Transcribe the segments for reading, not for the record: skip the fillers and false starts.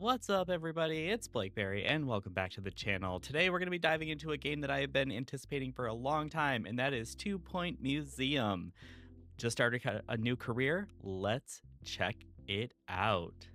What's up, everybody? It's Berri, and welcome back to the channel. Today, we're going to be diving into a game that I have been anticipating for a long time, and that is 2 Point Museum. Just started a new career. Let's check it out.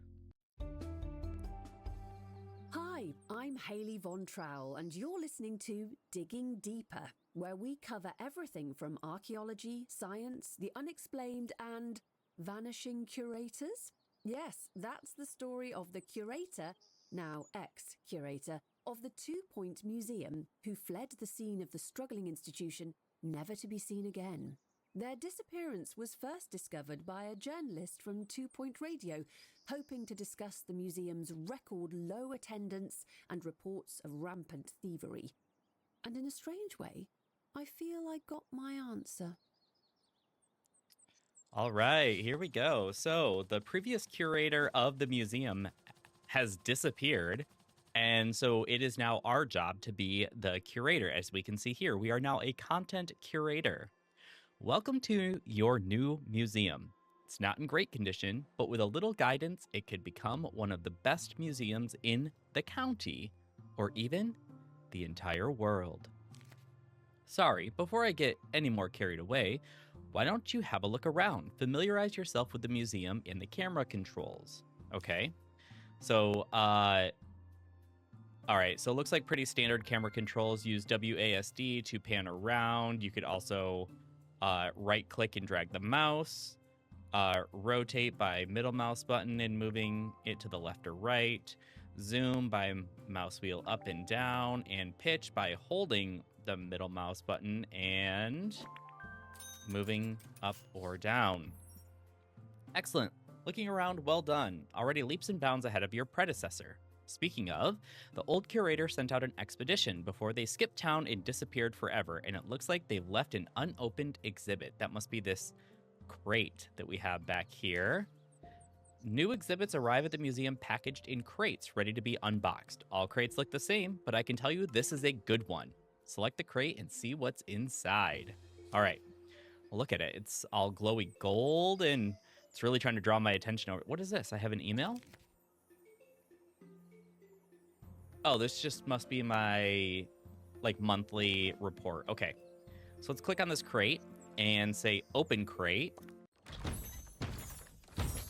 Hi, I'm Hayley Von Trowell, and you're listening to Digging Deeper, where we cover everything from archaeology, science, the unexplained, and vanishing curators. Yes, that's the story of the curator, now ex-curator, of the 2 Point Museum, who fled the scene of the struggling institution, never to be seen again. Their disappearance was first discovered by a journalist from 2 Point Radio, hoping to discuss the museum's record low attendance and reports of rampant thievery. And in a strange way, I feel I got my answer. All right, here we go. So the previous curator of the museum has disappeared, and so it is now our job to be the curator. As we can see here, we are now a content curator. Welcome to your new museum. It's not in great condition, but with a little guidance, it could become one of the best museums in the county, or even the entire world. Sorry, before I get any more carried away, why don't you have a look around? Familiarize yourself with the museum and the camera controls. Okay, so, all right, so it looks like pretty standard camera controls. Use WASD to pan around. You could also right-click and drag the mouse. Rotate by middle mouse button and moving it to the left or right. Zoom by mouse wheel up and down. And pitch by holding the middle mouse button and moving up or down. Excellent. Looking around, well done. Already leaps and bounds ahead of your predecessor. Speaking of, the old curator sent out an expedition before they skipped town and disappeared forever, and it looks like they've left an unopened exhibit. That must be this crate that we have back here. New exhibits arrive at the museum packaged in crates, ready to be unboxed. All crates look the same, but I can tell you this is a good one. Select the crate and see what's inside. All right. Look at it. It's all glowy gold, and it's really trying to draw my attention over. What is this? I have an email? Oh, this just must be my, monthly report. Okay. So let's click on this crate and say open crate.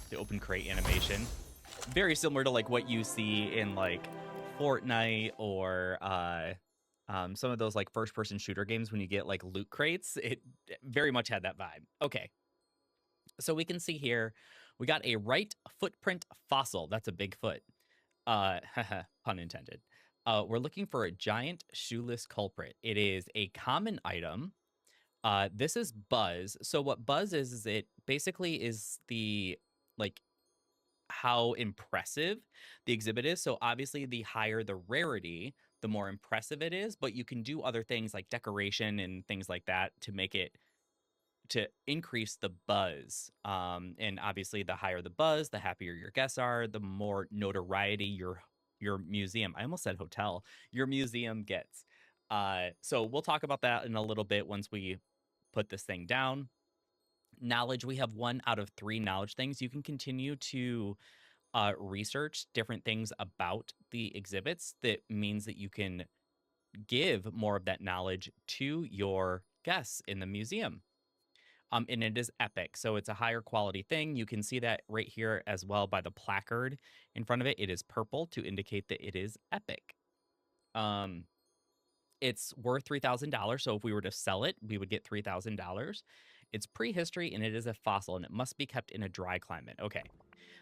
The open crate animation. Very similar to, what you see in, Fortnite or, some of those first-person shooter games when you get loot crates. It very much had that vibe. Okay, so we can see here we got a right footprint fossil. That's a big foot. Pun intended. We're looking for a giant shoeless culprit. It is a common item. This is Buzz. So what Buzz is it basically is the how impressive the exhibit is. So obviously the higher the rarity, the more impressive it is, but you can do other things like decoration and things like that to make it, to increase the buzz. And obviously the higher the buzz, the happier your guests are, the more notoriety your museum, I almost said hotel, your museum gets. So we'll talk about that in a little bit once we put this thing down. Knowledge, we have 1 out of 3 knowledge things. You can continue to research different things about the exhibits. That means that you can give more of that knowledge to your guests in the museum. And it is epic, so it's a higher quality thing. You can see that right here as well by the placard in front of it. It is purple to indicate that it is epic. It's worth $3,000, so if we were to sell it, we would get $3,000. It's prehistory, and it is a fossil, and it must be kept in a dry climate. Okay,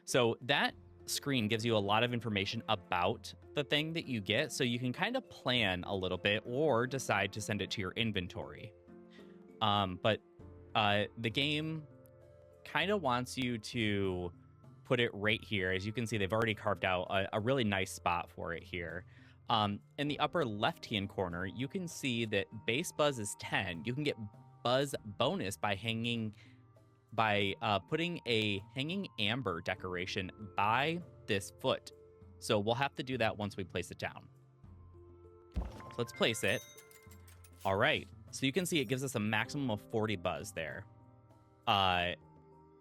so that screen gives you a lot of information about the thing that you get, so you can kind of plan a little bit or decide to send it to your inventory. But the game kind of wants you to put it right here. As you can see, they've already carved out a really nice spot for it here. In the upper left-hand corner, you can see that base buzz is 10. You can get buzz bonus by putting a hanging amber decoration by this foot. So we'll have to do that once we place it down. So let's place it. All right. So you can see it gives us a maximum of 40 buzz there. And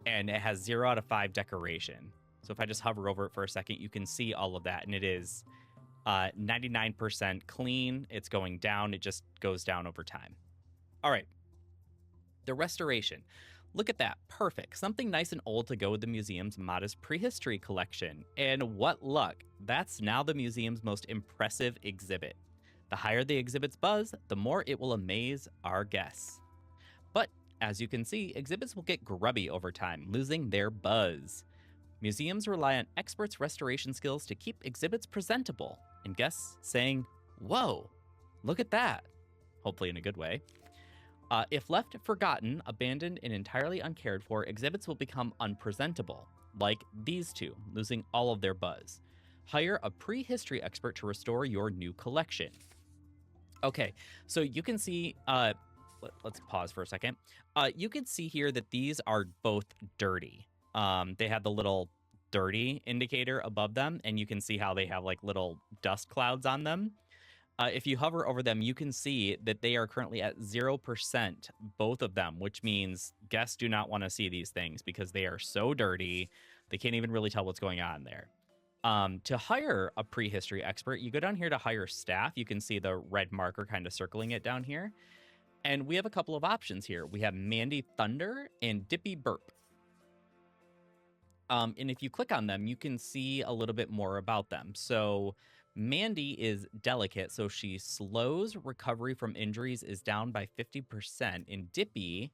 it has 0 out of 5 decoration. So So if I just hover over it for a second, you can see all of that, and it is 99% clean. It's going down. It just goes down over time. All right. The restoration. Look at that. Perfect. Something nice and old to go with the museum's modest prehistory collection. And what luck. That's now the museum's most impressive exhibit. The higher the exhibit's buzz, the more it will amaze our guests. But as you can see, exhibits will get grubby over time, losing their buzz. Museums rely on experts' restoration skills to keep exhibits presentable, and guests saying, "Whoa, look at that," hopefully in a good way. If left forgotten, abandoned, and entirely uncared for, exhibits will become unpresentable, like these two, losing all of their buzz. Hire a prehistory expert to restore your new collection. Okay, so you can see, let's pause for a second. You can see here that these are both dirty. They have the little dirty indicator above them, and you can see how they have like little dust clouds on them. If you hover over them, you can see that they are currently at 0%, both of them, which means guests do not want to see these things because they are so dirty. They can't even really tell what's going on there. To hire a prehistory expert, you go down here to hire staff. You can see the red marker kind of circling it down here. And we have a couple of options here. We have Mandy Thunder and Dippy Burp. And if you click on them, you can see a little bit more about them. So Mandy is delicate, so she slows recovery from injuries, is down by 50%. And Dippy,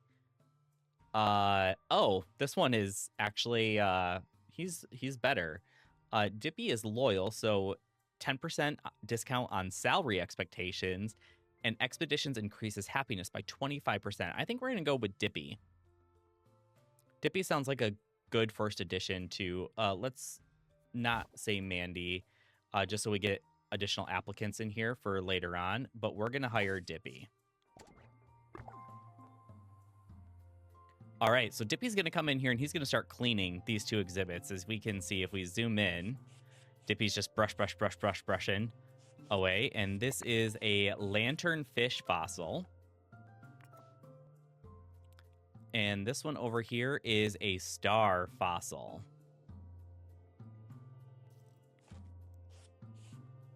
this one is actually, he's better. Dippy is loyal, so 10% discount on salary expectations, and expeditions increases happiness by 25%. I think we're going to go with Dippy. Dippy sounds like a good first addition to, let's not say Mandy, just so we get additional applicants in here for later on, but we're going to hire Dippy. All right, so Dippy's going to come in here and he's going to start cleaning these two exhibits. As we can see, if we zoom in, Dippy's just brushing away. And this is a lanternfish fossil. And this one over here is a star fossil.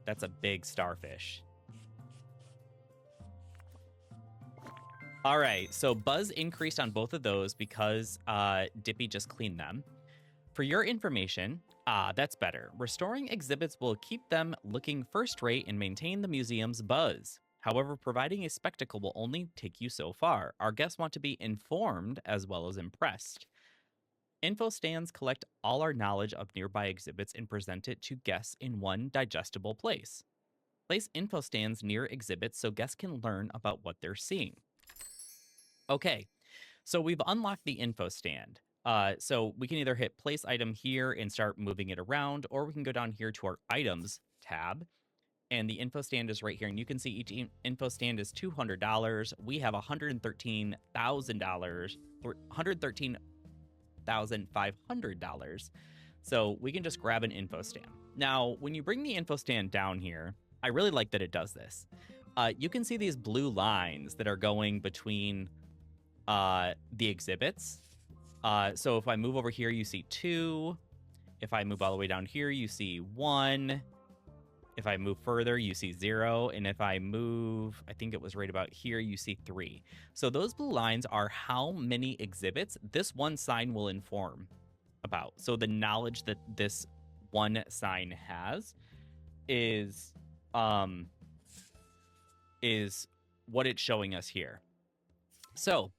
That's a big starfish. All right, so buzz increased on both of those because Dippy just cleaned them. For your information, that's better. Restoring exhibits will keep them looking first rate and maintain the museum's buzz. However, providing a spectacle will only take you so far. Our guests want to be informed as well as impressed. Info stands collect all our knowledge of nearby exhibits and present it to guests in one digestible place. Place info stands near exhibits so guests can learn about what they're seeing. Okay, so we've unlocked the info stand. So we can either hit place item here and start moving it around, or we can go down here to our items tab, and the info stand is right here. And you can see each info stand is $200. We have $113,000, or $113,500. So we can just grab an info stand. Now, when you bring the info stand down here, I really like that it does this. You can see these blue lines that are going between the exhibits. So if I move over here, you see 2. If I move all the way down here, you see 1. If I move further, you see 0. And if I move, I think it was right about here, you see 3. So those blue lines are how many exhibits this one sign will inform about. So the knowledge that this one sign has is what it's showing us here. So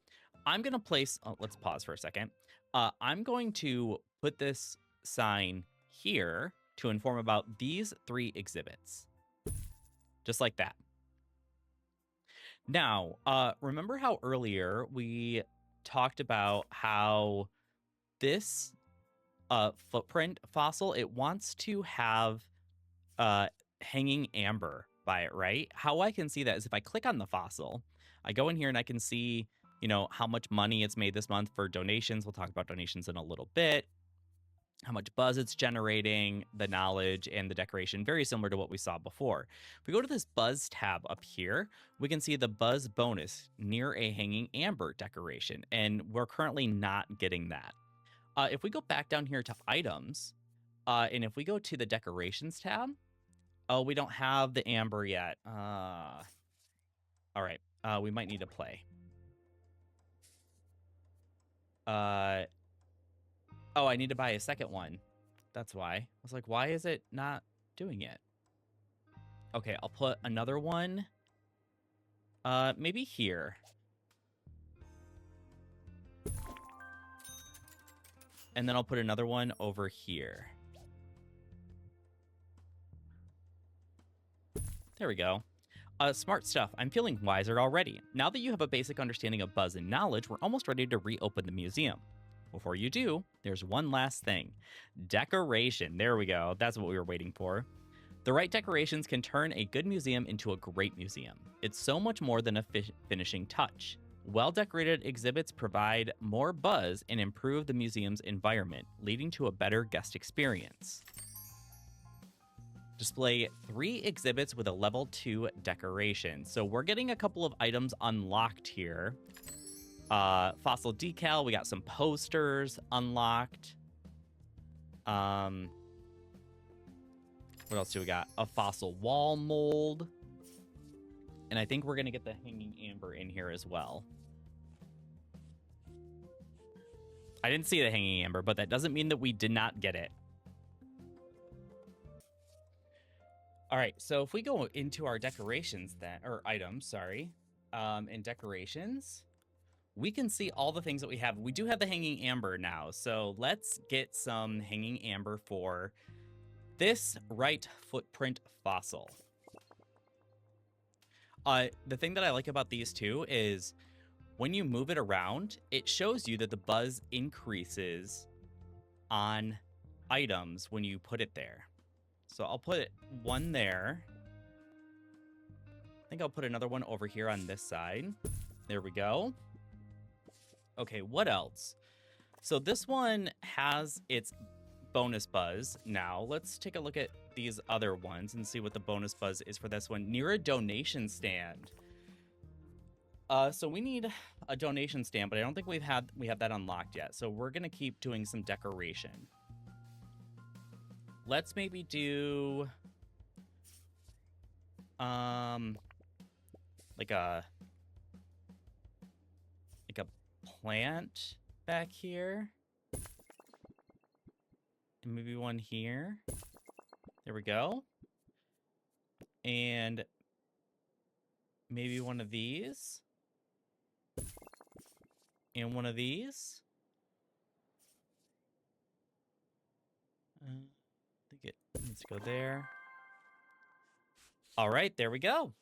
I'm going to place, let's pause for a second. I'm going to put this sign here to inform about these 3 exhibits. Just like that. Now, remember how earlier we talked about how this footprint fossil, it wants to have hanging amber by it, right? How I can see that is if I click on the fossil, I go in here and I can see, how much money it's made this month for donations. We'll talk about donations in a little bit. How much buzz it's generating, the knowledge, and the decoration, very similar to what we saw before. If we go to this buzz tab up here, we can see the buzz bonus near a hanging amber decoration, and we're currently not getting that. If we go back down here to items, And if we go to the decorations tab, oh, we don't have the amber yet. All right. We might need to play. Oh, I need to buy a second one. That's why. I was like, why is it not doing it? Okay, I'll put another one. Maybe here. And then I'll put another one over here. There we go. Smart stuff. I'm feeling wiser already. Now that you have a basic understanding of buzz and knowledge, we're almost ready to reopen the museum. Before you do, there's one last thing. Decoration. There we go. That's what we were waiting for. The right decorations can turn a good museum into a great museum. It's so much more than a finishing touch. Well-decorated exhibits provide more buzz and improve the museum's environment, leading to a better guest experience. Display 3 exhibits with a level 2 decoration. So we're getting a couple of items unlocked here. Fossil decal, we got some posters unlocked. What else do we got? A fossil wall mold. And I think we're going to get the hanging amber in here as well. I didn't see the hanging amber, but that doesn't mean that we did not get it. All right, so if we go into our decorations then, or items, sorry, in decorations, we can see all the things that we have. We do have the hanging amber now, so let's get some hanging amber for this right footprint fossil. The thing that I like about these two is when you move it around, it shows you that the buzz increases on items when you put it there. So I'll put one there. I think I'll put another one over here on this side. There we go. Okay, what else? So this one has its bonus buzz now. Let's take a look at these other ones and see what the bonus buzz is for this one. Near a donation stand. So we need a donation stand, but I don't think we have that unlocked yet. So we're gonna keep doing some decoration. Let's maybe do like a plant back here. And maybe one here. There we go. And maybe one of these. And one of these. I think it needs to go there. All right, there we go.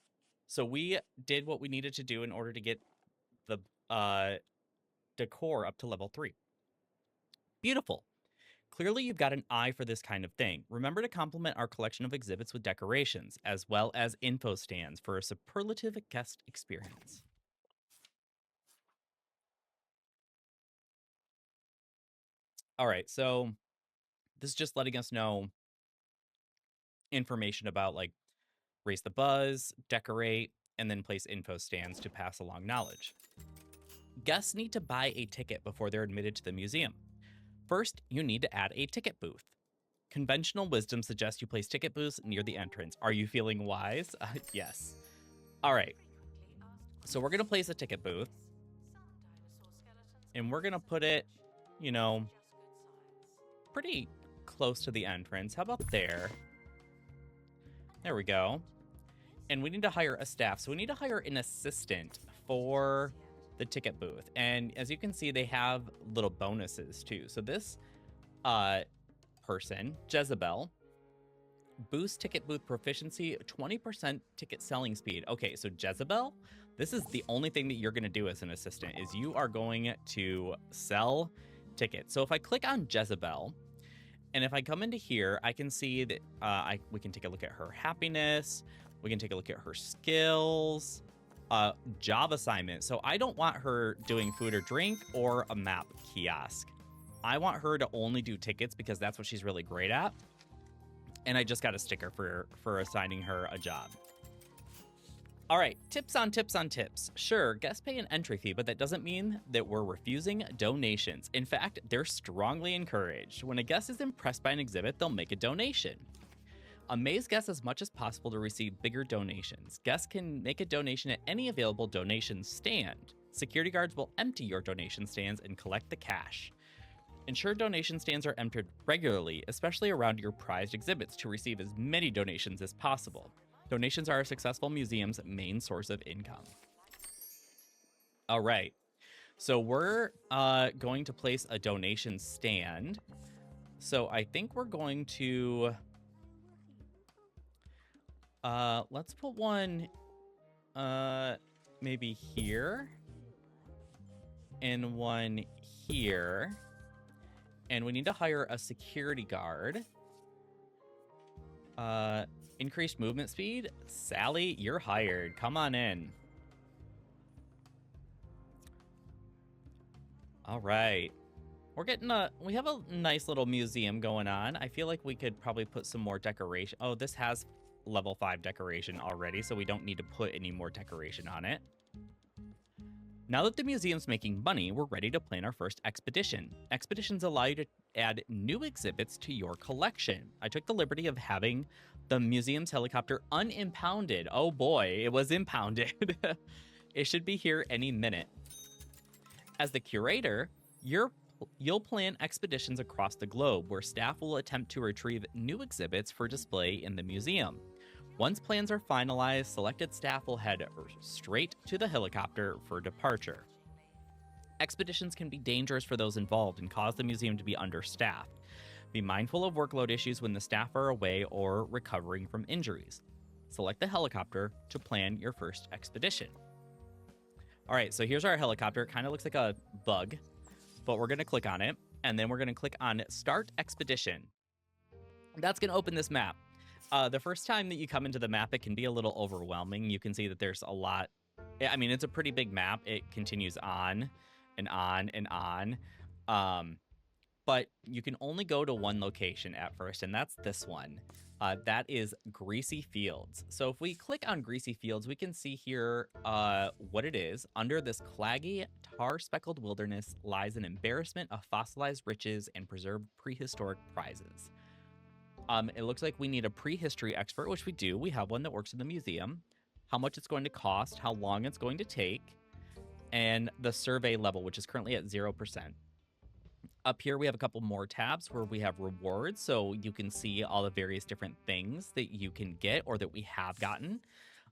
So we did what we needed to do in order to get the decor up to level 3. Beautiful. Clearly, you've got an eye for this kind of thing. Remember to complement our collection of exhibits with decorations, as well as info stands for a superlative guest experience. All right, so this is just letting us know information about, like, raise the buzz, decorate, and then place info stands to pass along knowledge. Guests need to buy a ticket before they're admitted to the museum. First, you need to add a ticket booth. Conventional wisdom suggests you place ticket booths near the entrance. Are you feeling wise? Yes. All right. So we're going to place a ticket booth. And we're going to put it, you know, pretty close to the entrance. How about there? There we go. And we need to hire a staff. So we need to hire an assistant for the ticket booth. And as you can see, they have little bonuses too. So this person, Jezebel, boosts ticket booth proficiency, 20% ticket selling speed. Okay, so Jezebel, this is the only thing that you're going to do as an assistant, is you are going to sell tickets. So if I click on Jezebel, and if I come into here, I can see that we can take a look at her happiness. We can take a look at her skills. Job assignment. So I don't want her doing food or drink or a map kiosk. I want her to only do tickets because that's what she's really great at. And I just got a sticker for assigning her a job. All right, tips on tips on tips. Sure, guests pay an entry fee, but that doesn't mean that we're refusing donations. In fact, they're strongly encouraged. When a guest is impressed by an exhibit, they'll make a donation. Amaze guests as much as possible to receive bigger donations. Guests can make a donation at any available donation stand. Security guards will empty your donation stands and collect the cash. Ensure donation stands are emptied regularly, especially around your prized exhibits, to receive as many donations as possible. Donations are a successful museum's main source of income. All right. So we're going to place a donation stand. So I think we're going to... let's put one maybe here. And one here. And we need to hire a security guard. Increased movement speed. Sally, you're hired. Come on in. All right. We're getting we have a nice little museum going on. I feel like we could probably put some more decoration. Oh, this has level 5 decoration already, so we don't need to put any more decoration on it. Now that the museum's making money, we're ready to plan our first expedition. Expeditions allow you to add new exhibits to your collection. I took the liberty of having the museum's helicopter unimpounded. Oh boy, it was impounded. It should be here any minute. As the curator, you'll plan expeditions across the globe where staff will attempt to retrieve new exhibits for display in the museum. Once plans are finalized, selected staff will head straight to the helicopter for departure. Expeditions can be dangerous for those involved and cause the museum to be understaffed. Be mindful of workload issues when the staff are away or recovering from injuries. Select the helicopter to plan your first expedition. All right, so here's our helicopter. It kind of looks like a bug, but we're going to click on it, and then we're going to click on Start Expedition. That's going to open this map. The first time that you come into the map, it can be a little overwhelming. You can see that there's a lot. I mean, it's a pretty big map. It continues on and on and on. But you can only go to one location at first, and that's this one. That is Greasy Fields. So if we click on Greasy Fields, we can see here what it is. Under this claggy, tar-speckled wilderness lies an embarrassment of fossilized riches and preserved prehistoric prizes. It looks like we need a prehistory expert, which we do. We have one that works in the museum. How much it's going to cost, how long it's going to take, and the survey level, which is currently at 0%. Up here, we have a couple more tabs where we have rewards, so you can see all the various different things that you can get or that we have gotten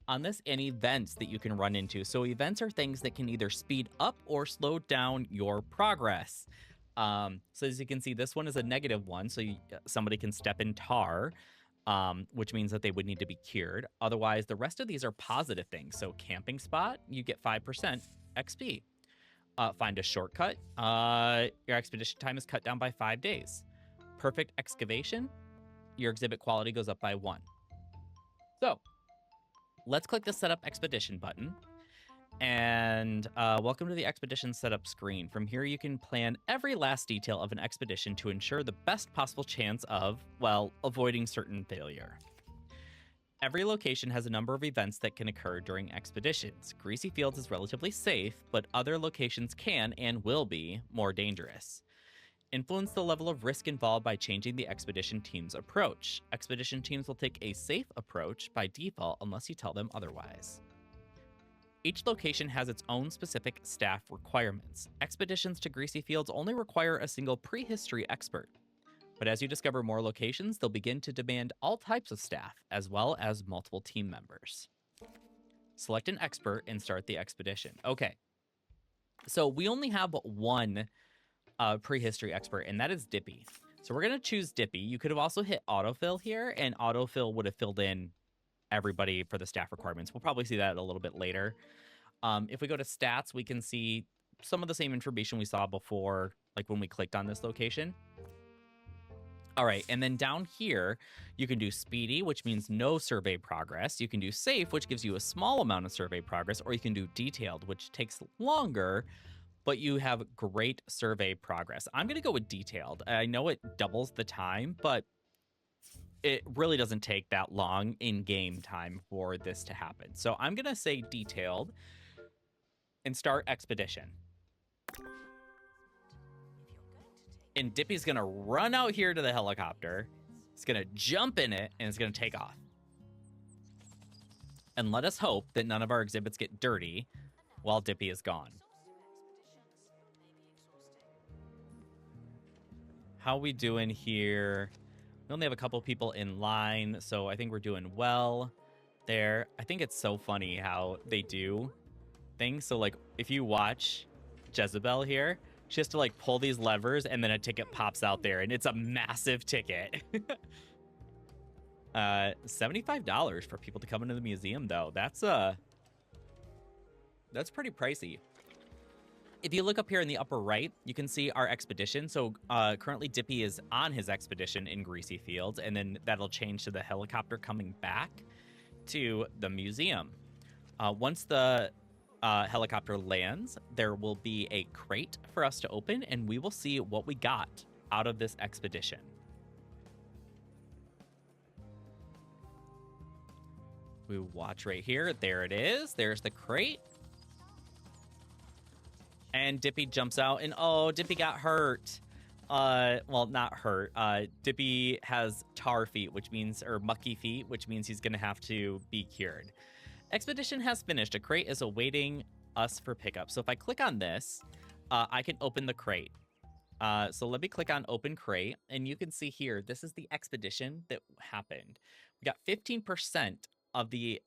on this, and events that you can run into. So events are things that can either speed up or slow down your progress. So as you can see, this one is a negative one, so somebody can step in tar, which means that they would need to be cured. Otherwise, the rest of these are positive things. So camping spot, you get 5% XP. Find a shortcut. Your expedition time is cut down by 5 days. Perfect excavation, your exhibit quality goes up by 1. So let's click the Setup Expedition button. And welcome to the expedition setup screen. From here, you can plan every last detail of an expedition to ensure the best possible chance of, well, avoiding certain failure. Every location has a number of events that can occur during expeditions. Greasy Fields is relatively safe, but other locations can and will be more dangerous. Influence the level of risk involved by changing the expedition team's approach. Expedition teams will take a safe approach by default unless you tell them otherwise. Each location has its own specific staff requirements. Expeditions to Greasy Fields only require a single prehistory expert. But as you discover more locations, they'll begin to demand all types of staff, as well as multiple team members. Select an expert and start the expedition. Okay, so we only have one prehistory expert, and that is Dippy. So we're going to choose Dippy. You could have also hit autofill here, and autofill would have filled in everybody for the staff requirements. We'll probably see that a little bit later. If we go to stats, we can see some of the same information we saw before, like when we clicked on this location. All right, and then down here, you can do speedy, which means no survey progress. You can do safe, which gives you a small amount of survey progress, or you can do detailed, which takes longer, but you have great survey progress. I'm going to go with detailed. I know it doubles the time, but it really doesn't take that long in game time for this to happen. So I'm going to say detailed and start expedition. And Dippy's going to run out here to the helicopter. It's going to jump in it, and it's going to take off. And let us hope that none of our exhibits get dirty while Dippy is gone. How we doing here? We only have a couple people in line, so I think we're doing well there. I think it's so funny how they do things. So, like, if you watch Jezebel here, she has to, like, pull these levers, and then a ticket pops out there, and it's a massive ticket. $75 for people to come into the museum, though. That's pretty pricey. If you look up here in the upper right, you can see our expedition. So currently Dippy is on his expedition in Greasy Fields, and then that'll change to the helicopter coming back to the museum. Once the helicopter lands, there will be a crate for us to open, and we will see what we got out of this expedition. We watch right here. There it is. There's the crate. And Dippy jumps out, and oh, Dippy got hurt. Well, not hurt. Dippy has tar feet, which means, or mucky feet, which means he's going to have to be cured. Expedition has finished. A crate is awaiting us for pickup. So if I click on this, I can open the crate. So let me click on open crate, and you can see here, this is the expedition that happened. We got 15% of the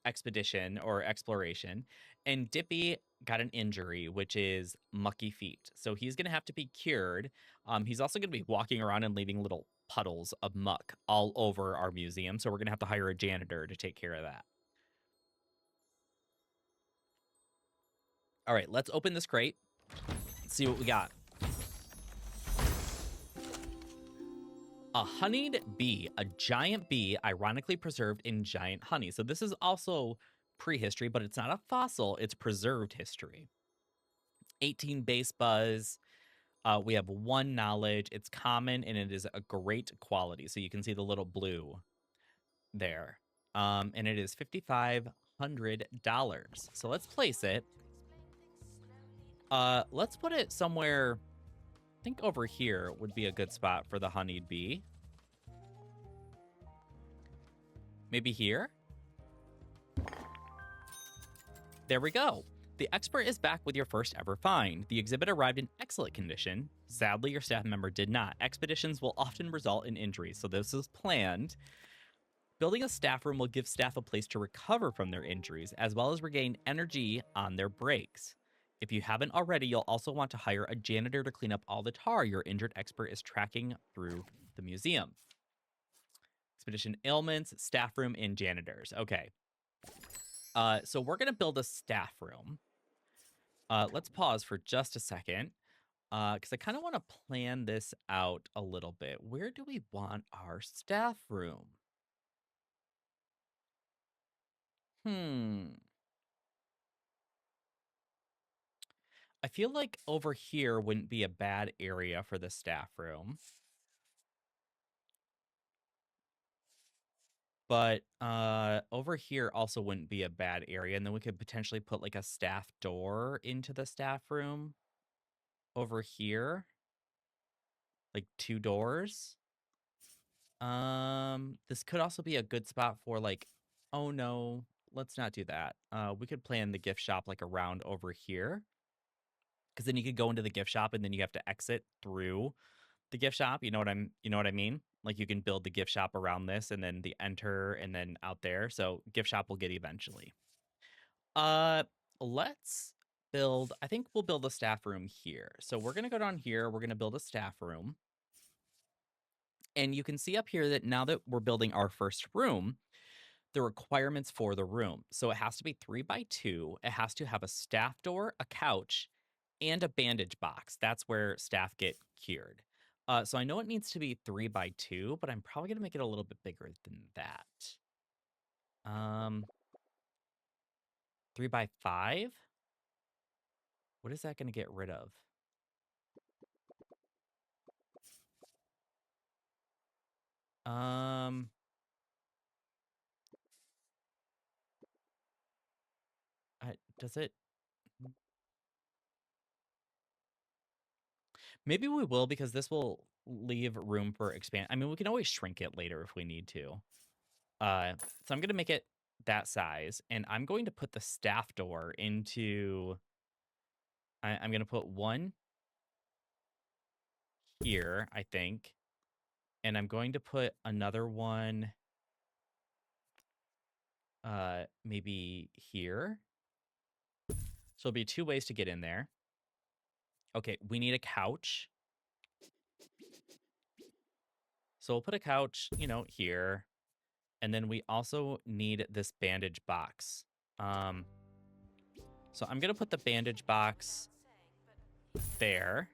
expedition or exploration, and Dippy got an injury, which is mucky feet. So he's going to have to be cured. He's also going to be walking around and leaving little puddles of muck all over our museum. So we're going to have to hire a janitor to take care of that. All right, let's open this crate. See what we got. A honeyed bee, a giant bee ironically preserved in giant honey. So this is also prehistory, but it's not a fossil, it's preserved history. 18 base buzz. We have 1 knowledge. It's common, and it is a great quality. So you can see the little blue there. And it is $5,500. So let's place it. Let's put it somewhere. I think over here would be a good spot for the honeyed bee. Maybe here? There we go. The expert is back with your first ever find. The exhibit arrived in excellent condition. Sadly, your staff member did not. Expeditions will often result in injuries, so this is planned. Building a staff room will give staff a place to recover from their injuries, as well as regain energy on their breaks. If you haven't already, you'll also want to hire a janitor to clean up all the tar your injured expert is tracking through the museum. Expedition ailments, staff room, and janitors. Okay. So we're going to build a staff room. Let's pause for just a second, because I kind of want to plan this out a little bit. Where do we want our staff room? I feel like over here wouldn't be a bad area for the staff room. But over here also wouldn't be a bad area. And then we could potentially put like a staff door into the staff room over here. Like 2 doors. This could also be a good spot for like, oh no, let's not do that. We could plan the gift shop like around over here. Because then you could go into the gift shop and then you have to exit through the gift shop. You know what I mean? Like you can build the gift shop around this and then the enter and then out there. So gift shop will get eventually. Let's build, I think we'll build a staff room here. So we're going to go down here. We're going to build a staff room. And you can see up here that now that we're building our first room, the requirements for the room. So it has to be 3x2. It has to have a staff door, a couch, and a bandage box. That's where staff get cured. So I know it needs to be 3x2, but I'm probably going to make it a little bit bigger than that. 3x5? What is that going to get rid of? Does it? Maybe we will, because this will leave room for expand. I mean, we can always shrink it later if we need to. So I'm going to make it that size, and I'm going to put the staff door into... I'm going to put one here, I think. And I'm going to put another one maybe here. So it'll be 2 ways to get in there. Okay, we need a couch. So we'll put a couch, you know, here. And then we also need this bandage box. So I'm going to put the bandage box there.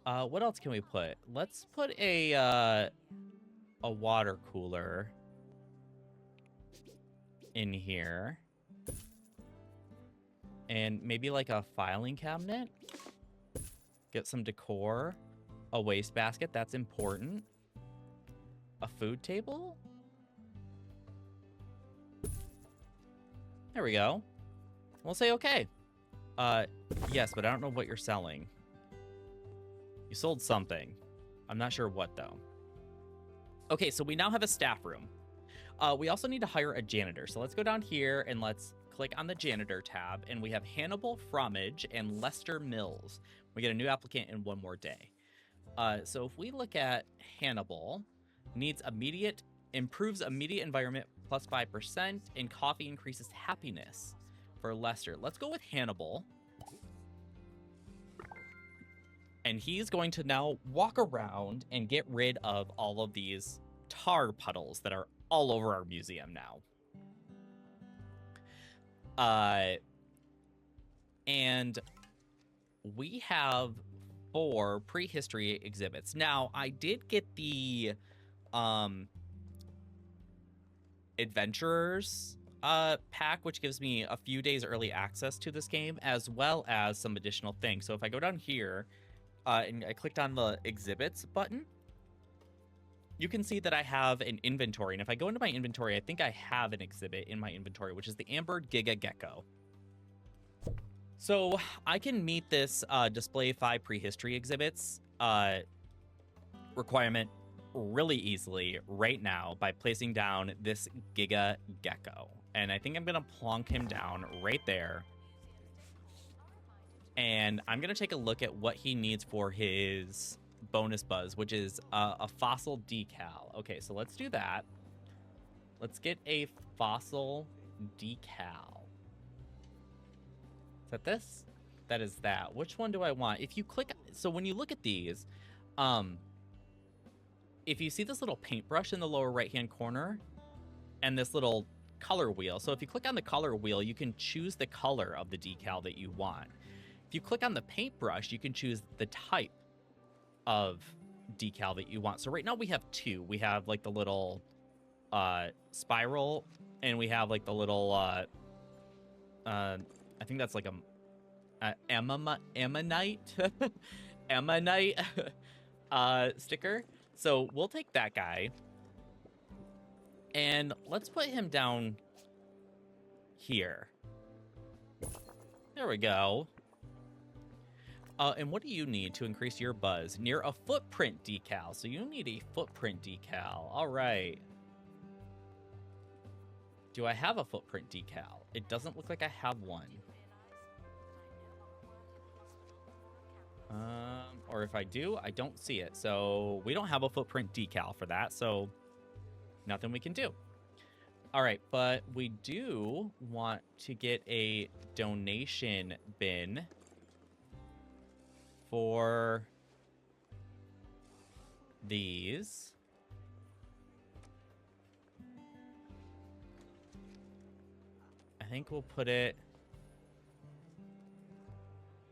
What else can we put? Let's put a water cooler in here. And maybe like a filing cabinet. Get some decor. A wastebasket, that's important. A food table? There we go. We'll say okay. Yes, but I don't know what you're selling. You sold something. I'm not sure what, though. Okay, so we now have a staff room. We also need to hire a janitor. So let's go down here and let's click on the janitor tab. And we have Hannibal Fromage and Lester Mills. We get a new applicant in 1 more day. So if we look at Hannibal, improves immediate environment plus 5%, and coffee increases happiness for Lester. Let's go with Hannibal. And he's going to now walk around and get rid of all of these tar puddles that are all over our museum now. And we have 4 prehistory exhibits. Now, I did get the Adventurers pack, which gives me a few days early access to this game, as well as some additional things. So if I go down here and I clicked on the exhibits button, you can see that I have an inventory. And if I go into my inventory, I think I have an exhibit in my inventory, which is the Amber Giga Gecko. So I can meet this display 5 prehistory exhibits requirement really easily right now by placing down this Giga Gecko. And I think I'm going to plonk him down right there. And I'm going to take a look at what he needs for his bonus buzz, which is a fossil decal. Okay, so let's do that. Let's get a fossil decal. Is that this? That is that. Which one do I want? If you click, so when you look at these, if you see this little paintbrush in the lower right-hand corner and this little color wheel, so if you click on the color wheel, you can choose the color of the decal that you want. If you click on the paintbrush, you can choose the type of decal that you want. So right now we have 2. We have like the little spiral, and we have like the little I think that's like a ammonite ammonite sticker. So we'll take that guy and let's put him down here. There we go. And what do you need to increase your buzz? Near a footprint decal. So you need a footprint decal. All right. Do I have a footprint decal? It doesn't look like I have one. Or if I do, I don't see it. So we don't have a footprint decal for that. So nothing we can do. All right, but we do want to get a donation bin for these. I think we'll put it...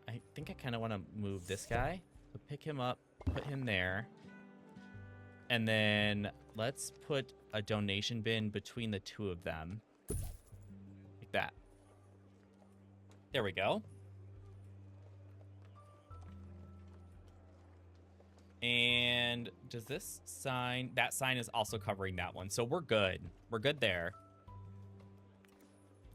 I think I kind of want to move this guy. So pick him up, put him there. And then let's put a donation bin between the 2 of them. Like that. There we go. And does this sign... That sign is also covering that one. So we're good. We're good there.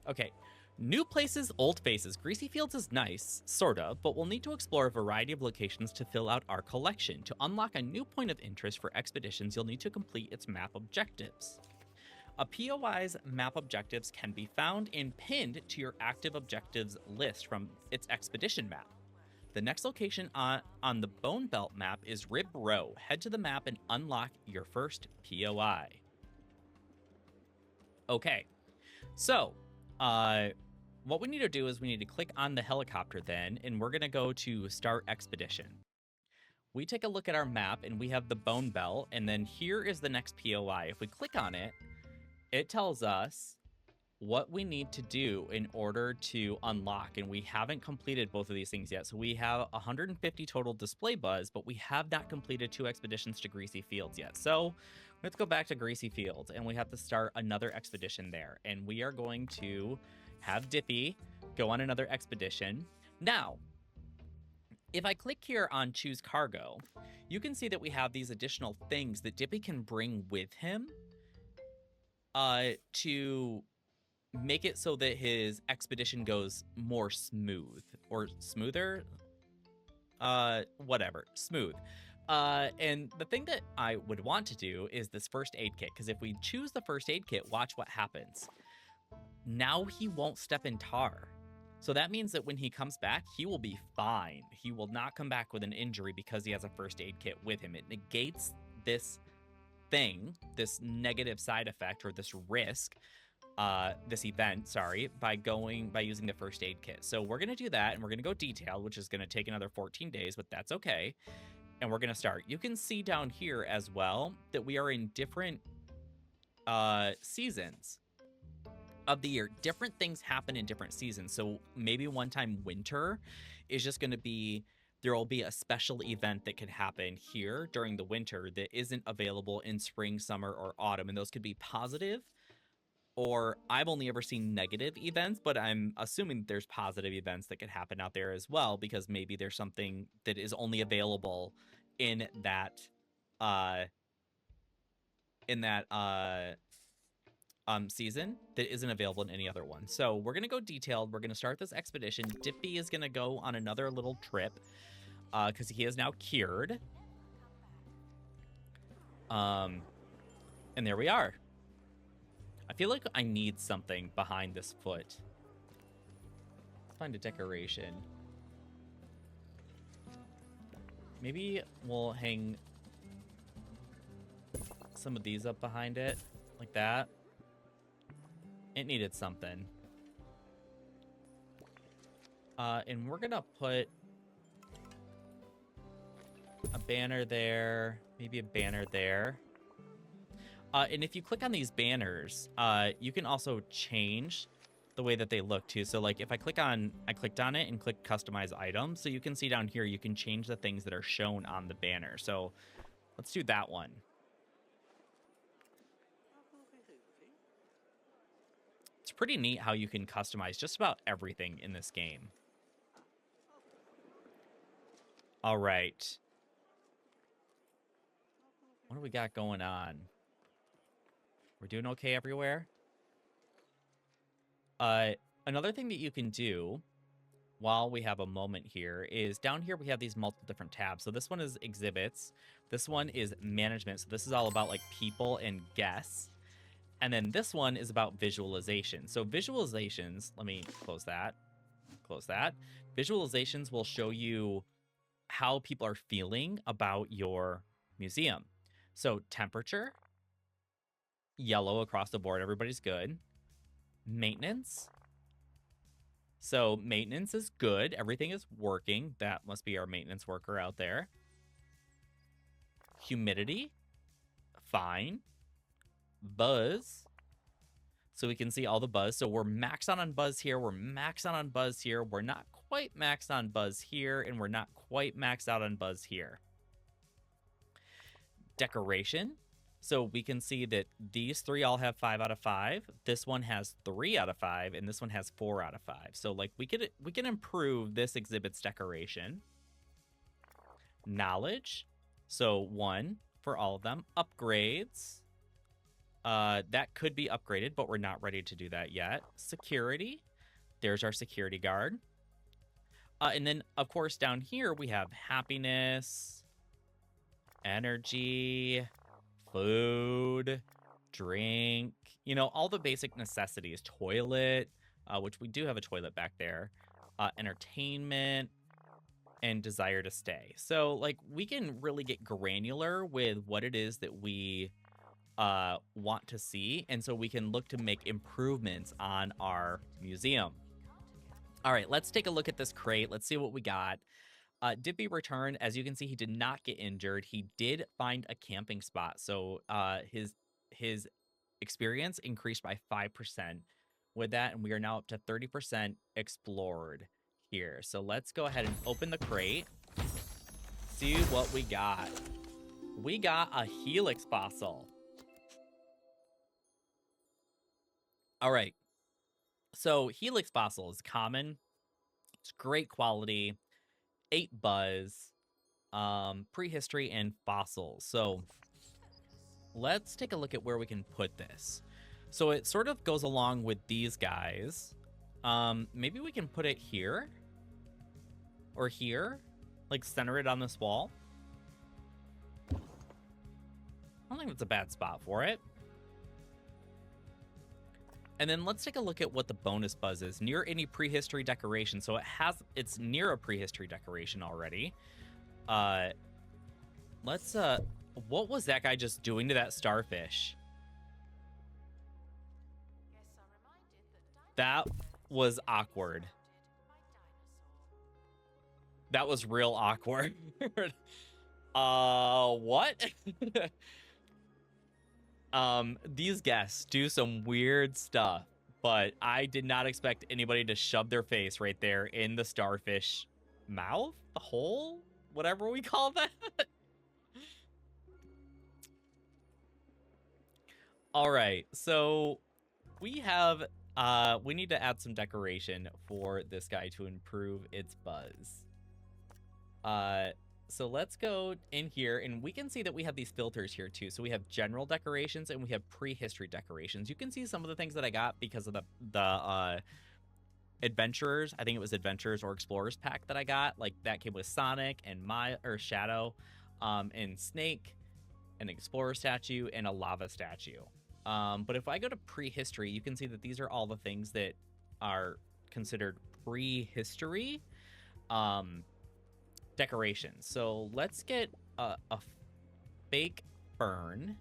Okay. New places, old faces. Greasy Fields is nice, sort of, but we'll need to explore a variety of locations to fill out our collection. To unlock a new point of interest for expeditions, you'll need to complete its map objectives. A POI's map objectives can be found and pinned to your active objectives list from its expedition map. The next location on the Bone Belt map is Rib Row. Head to the map and unlock your first POI. Okay, so what we need to do is we need to click on the helicopter then, and we're going to go to Start Expedition. We take a look at our map, and we have the Bone Belt, and then here is the next POI. If we click on it, it tells us what we need to do in order to unlock, and we haven't completed both of these things yet. So we have 150 total display buzz, but we have not completed 2 expeditions to Greasy Fields yet. So let's go back to Greasy Fields, and we have to start another expedition there, and we are going to have Dippy go on another expedition. Now, if I click here on Choose Cargo, you can see that we have these additional things that Dippy can bring with him to make it so that his expedition goes more smooth or smoother. Whatever, smooth. And the thing that I would want to do is this first aid kit, because if we choose the first aid kit, watch what happens. Now he won't step in tar. So that means that when he comes back, he will be fine. He will not come back with an injury because he has a first aid kit with him. It negates this thing, this negative side effect or this risk, this event, sorry, by using the first aid kit. So we're going to do that, and we're going to go detailed, which is going to take another 14 days, but that's okay. And we're going to start. You can see down here as well that we are in different seasons of the year. Different things happen in different seasons. So maybe one time winter is just going to be, there will be a special event that could happen here during the winter that isn't available in spring, summer, or autumn. And those could be positive, or I've only ever seen negative events, but I'm assuming there's positive events that could happen out there as well, because maybe there's something that is only available in that season that isn't available in any other one. So we're gonna go detailed. We're gonna start this expedition. Dippy is gonna go on another little trip because he is now cured. And there we are. I feel like I need something behind this foot. Let's find a decoration. Maybe we'll hang some of these up behind it, like that. It needed something. And we're gonna put a banner there, maybe a banner there. And if you click on these banners, you can also change the way that they look too. So like if I clicked on it and click customize items, so you can see down here, you can change the things that are shown on the banner. So let's do that one. It's pretty neat how you can customize just about everything in this game. All right. What do we got going on? We're doing okay everywhere? Another thing that you can do while we have a moment here is down here we have these multiple different tabs. So this one is exhibits. This one is management. So this is all about like people and guests. And then this one is about visualization. So visualizations, let me close that. Close that. Visualizations will show you how people are feeling about your museum. So temperature, yellow across the board, everybody's good. Maintenance. So maintenance is good. Everything is working. That must be our maintenance worker out there. Humidity, fine. Buzz. So we can see all the buzz. So we're maxed out on buzz here. We're maxed out on buzz here. We're not quite maxed on buzz here. And we're not quite maxed out on buzz here. Decoration. So we can see that these three all have 5 out of 5. This one has 3 out of 5, and this one has 4 out of 5. So like we can improve this exhibit's decoration. Knowledge. So 1 for all of them. Upgrades. That could be upgraded, but we're not ready to do that yet. Security. There's our security guard. And then, of course, down here we have happiness, energy, food, drink, you know, all the basic necessities. Toilet, which we do have a toilet back there. Entertainment, and desire to stay. So, like, we can really get granular with what it is that we want to see. And so we can look to make improvements on our museum. All right, let's take a look at this crate. Let's see what we got. Dippy returned. As you can see, he did not get injured. He did find a camping spot. So his experience increased by 5% with that. And we are now up to 30% explored here. So let's go ahead and open the crate. See what we got. We got a helix fossil. All right. So helix fossil is common. It's great quality. 8 buzz, prehistory, and fossils. So let's take a look at where we can put this. So it sort of goes along with these guys. Maybe we can put it here or here, like center it on this wall. I don't think that's a bad spot for it. And then let's take a look at what the bonus buzz is. Near any prehistory decoration. So it's near a prehistory decoration already. What was that guy just doing to that starfish? That was awkward. That was real awkward. What? These guests do some weird stuff, but I did not expect anybody to shove their face right there in the starfish mouth, the hole, whatever we call that. All right, so we have, we need to add some decoration for this guy to improve its buzz. So let's go in here, and we can see that we have these filters here too. So we have general decorations and we have prehistory decorations. You can see some of the things that I got because of the adventurers. I think it was adventurers or explorers pack that I got. Like that came with Sonic and Shadow, and Snake, an explorer statue, and a lava statue. But if I go to prehistory, you can see that these are all the things that are considered prehistory. Decorations. So let's get a fake fern.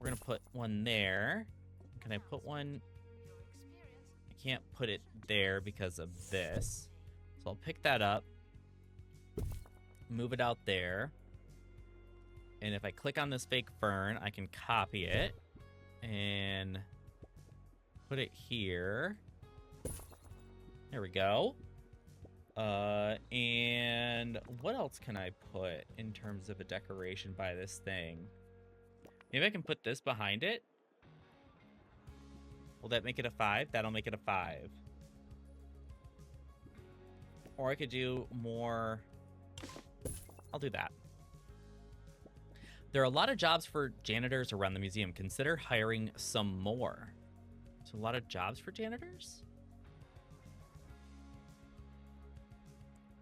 We're gonna put one there. Can I put one? I can't put it there because of this. So I'll pick that up, move it out there, and if I click on this fake fern, I can copy it and put it here. There we go. And what else can I put in terms of a decoration by this thing? Maybe I can put this behind it. Will that make it a 5? That'll make it a 5. Or I could do more. I'll do that. There are a lot of jobs for janitors around the museum. Consider hiring some more. So a lot of jobs for janitors?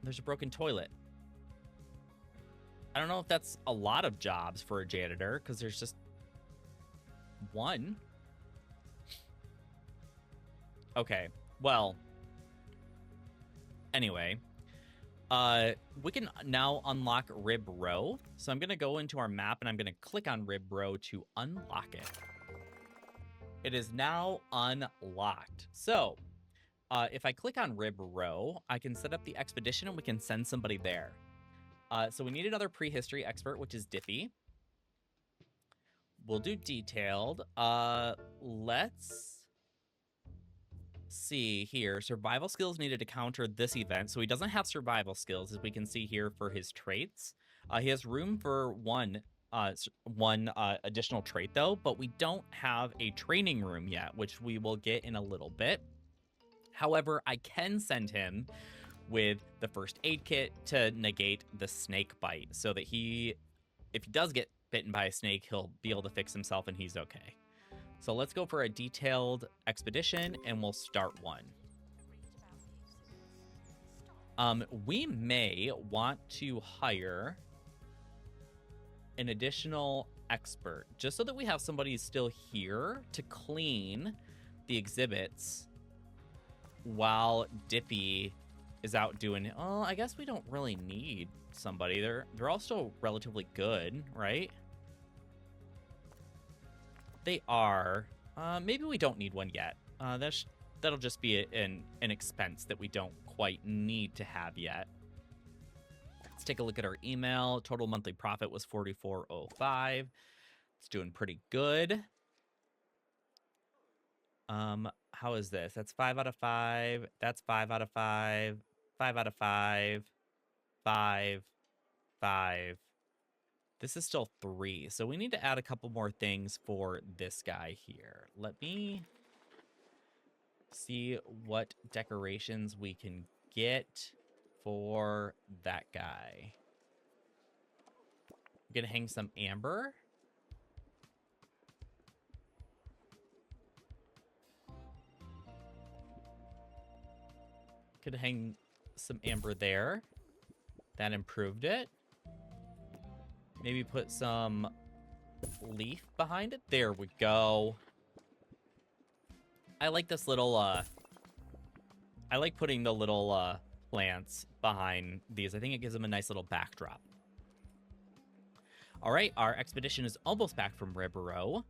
There's a broken toilet. I don't know if that's a lot of jobs for a janitor, because there's just one. Okay, well, anyway, we can now unlock Rib Row. So I'm going to go into our map and I'm going to click on Rib Row to unlock it. It is now unlocked. So if I click on Rib Row, I can set up the expedition and we can send somebody there. So we need another prehistory expert, which is Diffie. We'll do detailed. Let's see here. Survival skills needed to counter this event. So he doesn't have survival skills, as we can see here for his traits. He has room for one additional trait, though, but we don't have a training room yet, which we will get in a little bit. However, I can send him with the first aid kit to negate the snake bite, so that if he does get bitten by a snake, he'll be able to fix himself and he's okay. So let's go for a detailed expedition, and we'll start one. We may want to hire an additional expert, just so that we have somebody still here to clean the exhibits while Dippy is out doing. Oh, I guess we don't really need somebody. They're all still relatively good, right? They are. Maybe we don't need one yet. That'll just be an expense that we don't quite need to have yet. Let's take a look at our email. Total monthly profit was $44.05. It's doing pretty good. How is this? That's 5 out of 5. That's 5 out of 5. 5 out of 5. 5. 5. This is still 3. So we need to add a couple more things for this guy here. Let me see what decorations we can get for that guy. I'm gonna hang some amber. Could hang some amber there. That improved it. Maybe put some leaf behind it. There we go. I like this little, I like putting the little, plants behind these. I think it gives them a nice little backdrop. All right, our expedition is almost back from Ribeiro.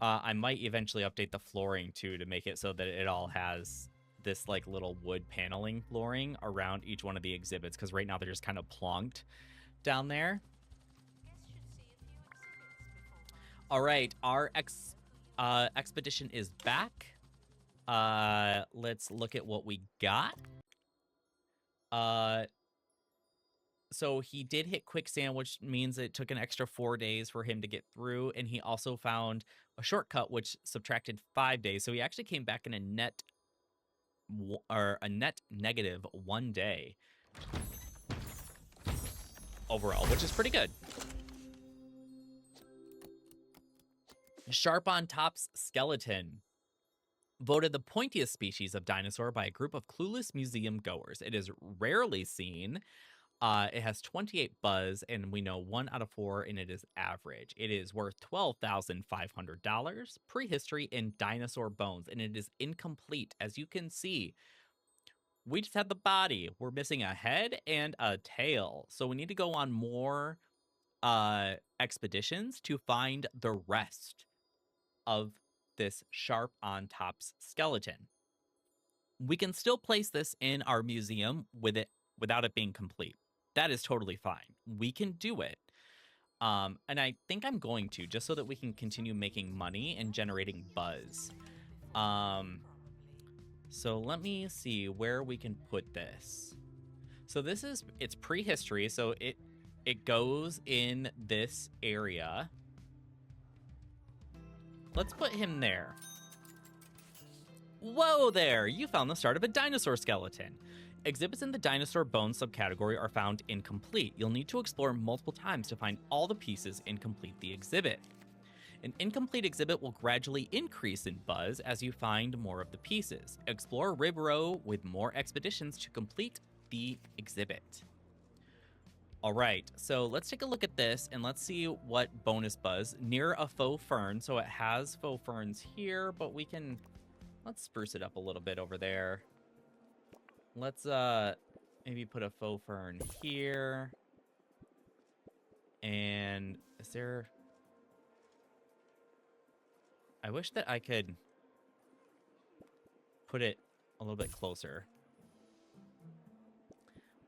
I might eventually update the flooring, too, to make it so that it all has this, like, little wood paneling flooring around each one of the exhibits, because right now they're just kind of plonked down there. All right, our expedition is back. Let's look at what we got. So he did hit quicksand, which means it took an extra 4 days for him to get through, and he also found a shortcut which subtracted 5 days. So he actually came back in a net negative 1 day overall, which is pretty good. Sharp on Top's skeleton, voted the pointiest species of dinosaur by a group of clueless museum goers. It is rarely seen. It has 28 buzz, and we know 1 out of 4, and it is average. It is worth $12,500, prehistory in dinosaur bones, and it is incomplete. As you can see, we just have the body. We're missing a head and a tail. So we need to go on more expeditions to find the rest of this Sharp on Top's skeleton. We can still place this in our museum without it being complete. That is totally fine. We can do it. And I think I'm going to, just so that we can continue making money and generating buzz. So let me see where we can put this. So it's prehistory, so it goes in this area. Let's put him there. Whoa there! You found the start of a dinosaur skeleton. Exhibits in the dinosaur bone subcategory are found incomplete. You'll need to explore multiple times to find all the pieces and complete the exhibit. An incomplete exhibit will gradually increase in buzz as you find more of the pieces. Explore Ribeiro with more expeditions to complete the exhibit. All right, so let's take a look at this and let's see what bonus buzz. Near a faux fern, so it has faux ferns here, but let's spruce it up a little bit over there. Let's maybe put a faux fern here. And is there... I wish that I could put it a little bit closer.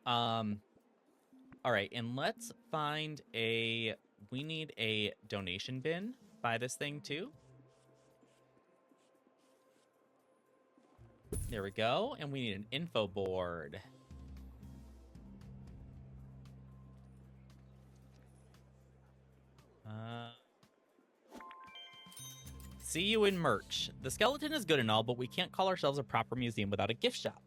All right, and let's find we need a donation bin by this thing too. There we go, and we need an info board. See you in merch. The skeleton is good and all, but we can't call ourselves a proper museum without a gift shop.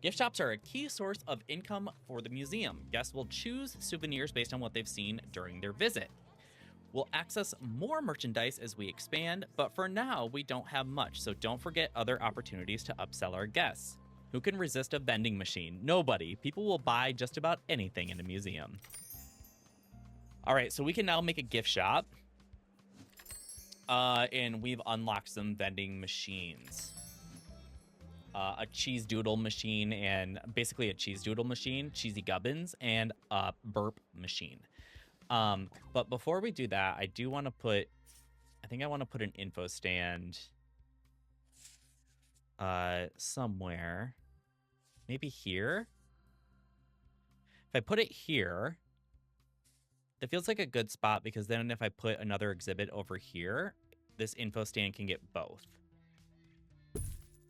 Gift shops are a key source of income for the museum. Guests will choose souvenirs based on what they've seen during their visit. We'll access more merchandise as we expand, but for now, we don't have much, so don't forget other opportunities to upsell our guests. Who can resist a vending machine? Nobody. People will buy just about anything in a museum. All right, so we can now make a gift shop. And we've unlocked some vending machines. A cheese doodle machine and basically a cheese doodle machine, cheesy gubbins, and a burp machine. But before we do that, I do want to put, I think I want to put an info stand somewhere. Maybe here. If I put it here, that feels like a good spot because then if I put another exhibit over here, this info stand can get both.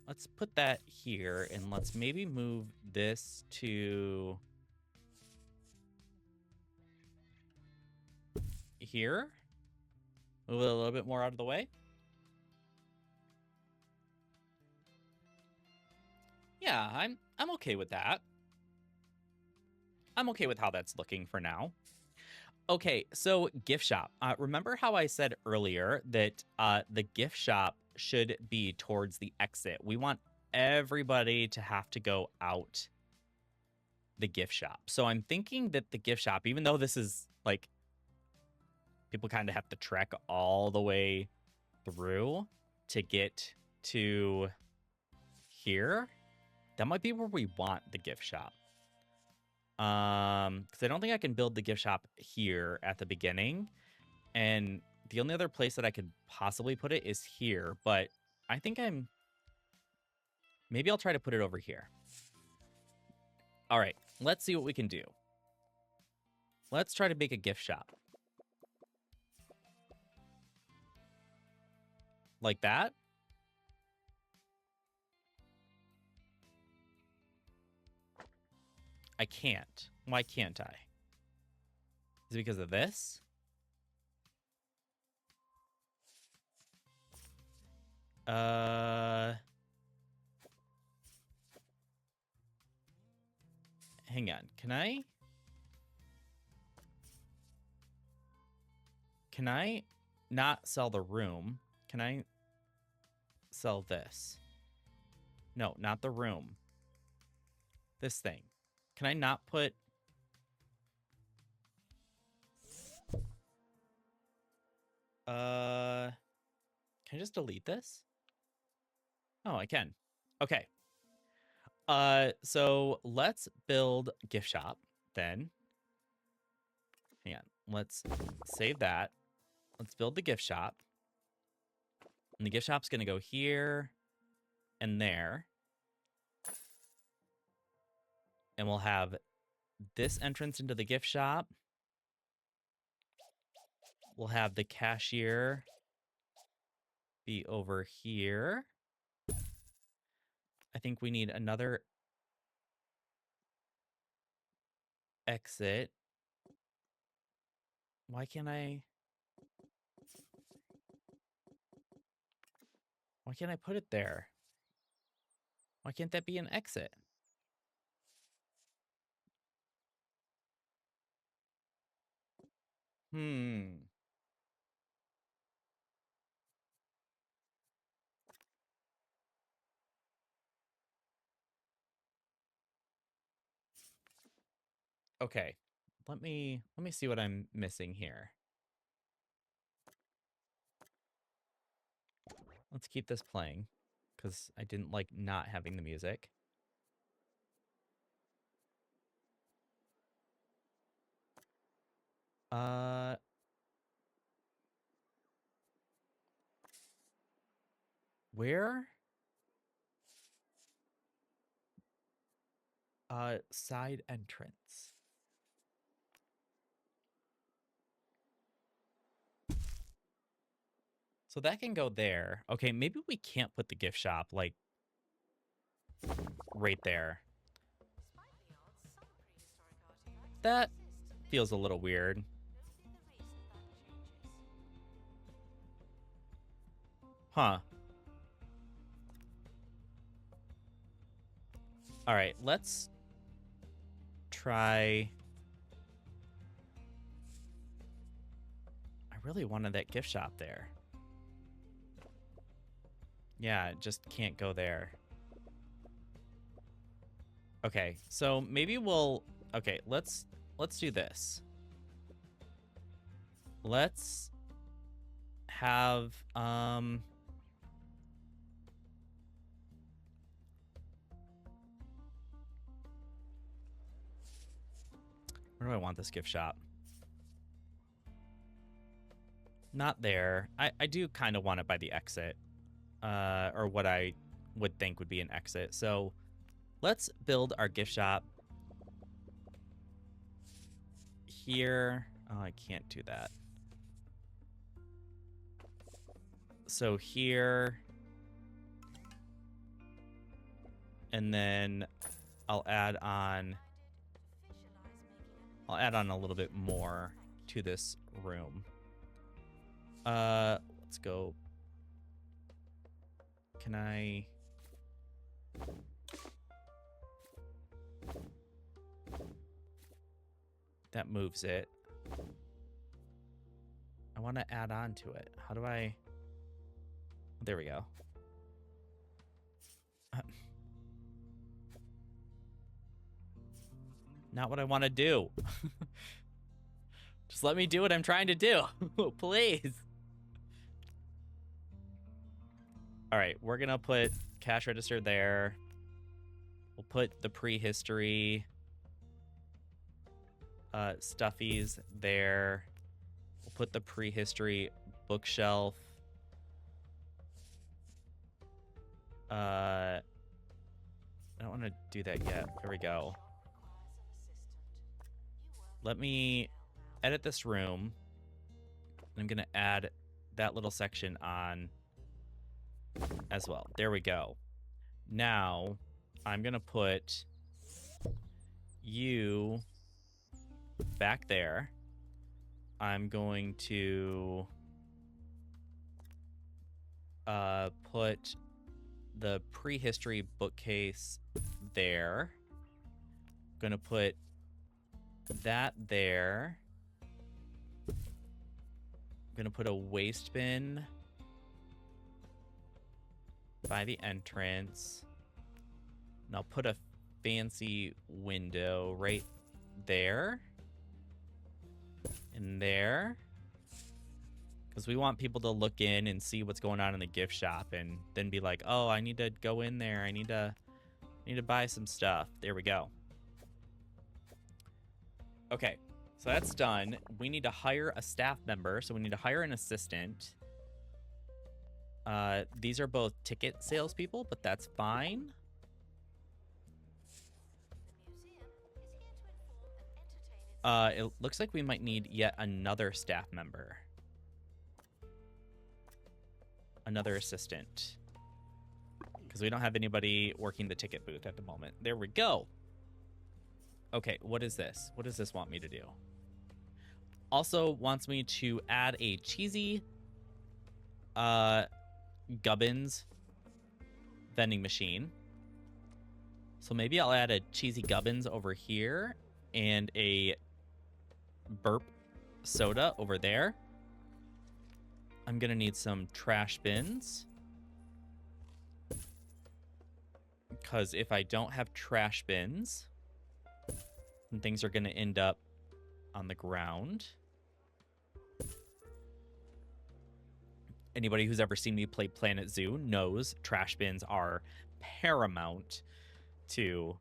Let's put that here and let's maybe move this to here. Move it a little bit more out of the way. Yeah, I'm okay with that. I'm okay with how that's looking for now. Okay, so gift shop. Remember how I said earlier that the gift shop should be towards the exit? We want everybody to have to go out the gift shop. So I'm thinking that the gift shop, even though this is like, people kind of have to trek all the way through to get to here, that might be where we want the gift shop. Because I don't think I can build the gift shop here at the beginning. And the only other place that I could possibly put it is here. But I think maybe I'll try to put it over here. All right, let's see what we can do. Let's try to make a gift shop. Like that. I can't. Why can't I? Is it because of this? Hang on. Can I not sell the room? Can I sell this? No, not the room. This thing. Can I not put... Can I just delete this? Oh, I can. Okay. So let's build gift shop then. Hang on. Let's save that. Let's build the gift shop. And the gift shop's going to go here and there. And we'll have this entrance into the gift shop. We'll have the cashier be over here. I think we need another exit. Why can't I put it there? Why can't that be an exit? Okay. Let me see what I'm missing here. Let's keep this playing because I didn't like not having the music. Where? Side entrance. So that can go there. Okay, maybe we can't put the gift shop, like, right there. That feels a little weird. Huh. All right, let's try. I really wanted that gift shop there. Yeah, just can't go there. Okay, so maybe we'll... Okay, let's do this. Let's have... Where do I want this gift shop? Not there. I do kind of want it by the exit. Or what I would think would be an exit. So let's build our gift shop here. Oh, I can't do that. So here. And then I'll add on a little bit more to this room. Let's go. Can I... That moves it. I want to add on to it. How do I... There we go. Not what I want to do. Just let me do what I'm trying to do. Please. All right, we're going to put cash register there. We'll put the prehistory stuffies there. We'll put the prehistory bookshelf. I don't want to do that yet. There we go. Let me edit this room. I'm going to add that little section on as well. There we go. Now, I'm going to put you back there. I'm going to put the prehistory bookcase there. I'm going to put that there. I'm going to put a waste bin by the entrance. And I'll put a fancy window right there. And there. Because we want people to look in and see what's going on in the gift shop and then be like, oh, I need to go in there. I need to buy some stuff. There we go. Okay, so that's done. We need to hire a staff member, so we need to hire an assistant. These are both ticket salespeople, but that's fine. It looks like we might need yet another staff member. Another assistant. Because we don't have anybody working the ticket booth at the moment. There we go. Okay, what is this? What does this want me to do? Also wants me to add a cheesy Gubbins vending machine. So maybe I'll add a cheesy Gubbins over here and a burp soda over there. I'm gonna need some trash bins. Because if I don't have trash bins, then things are gonna end up on the ground. Anybody who's ever seen me play Planet Zoo knows trash bins are paramount to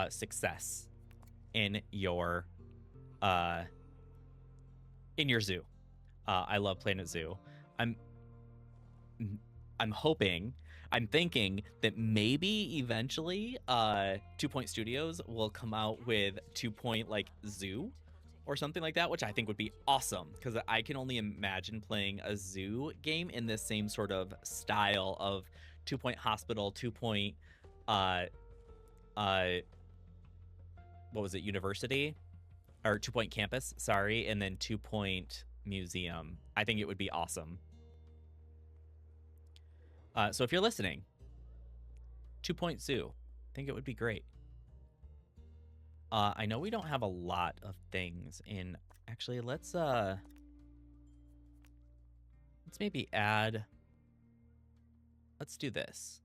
success in your zoo. I love Planet Zoo. I'm hoping, I'm thinking that maybe eventually 2 Point Studios will come out with 2 Point like Zoo or something like that, which I think would be awesome because I can only imagine playing a zoo game in this same sort of style of 2 Point Hospital, 2 Point what was it, University? Or 2 Point Campus, sorry, and then 2 Point Museum. I think it would be awesome. So if you're listening, 2 Point Zoo, think it would be great. I know we don't have a lot of things in. Actually, let's maybe add. Let's do this.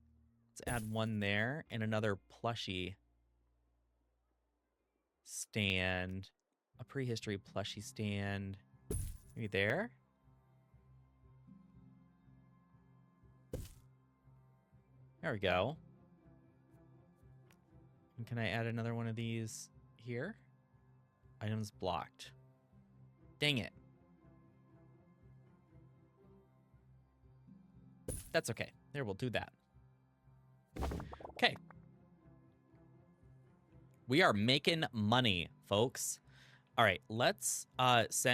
Let's add one there and another plushie stand, a prehistory plushie stand. Maybe there. There we go. And can I add another one of these here? Items blocked. Dang it. That's okay. There, we'll do that. Okay. We are making money, folks. All right, let's let's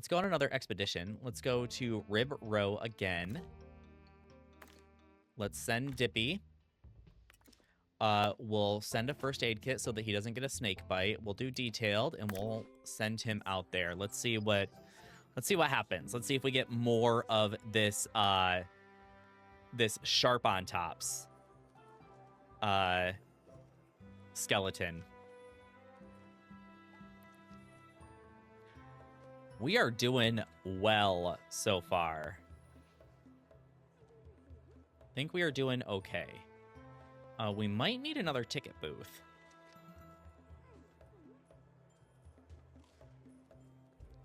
go on another expedition. Let's go to Rib Row again. Let's send Dippy. We'll send a first aid kit so that he doesn't get a snake bite. We'll do detailed and we'll send him out there. Let's see what happens. Let's see if we get more of this this sharp on tops skeleton. We are doing well so far. I think we are doing okay. We might need another ticket booth.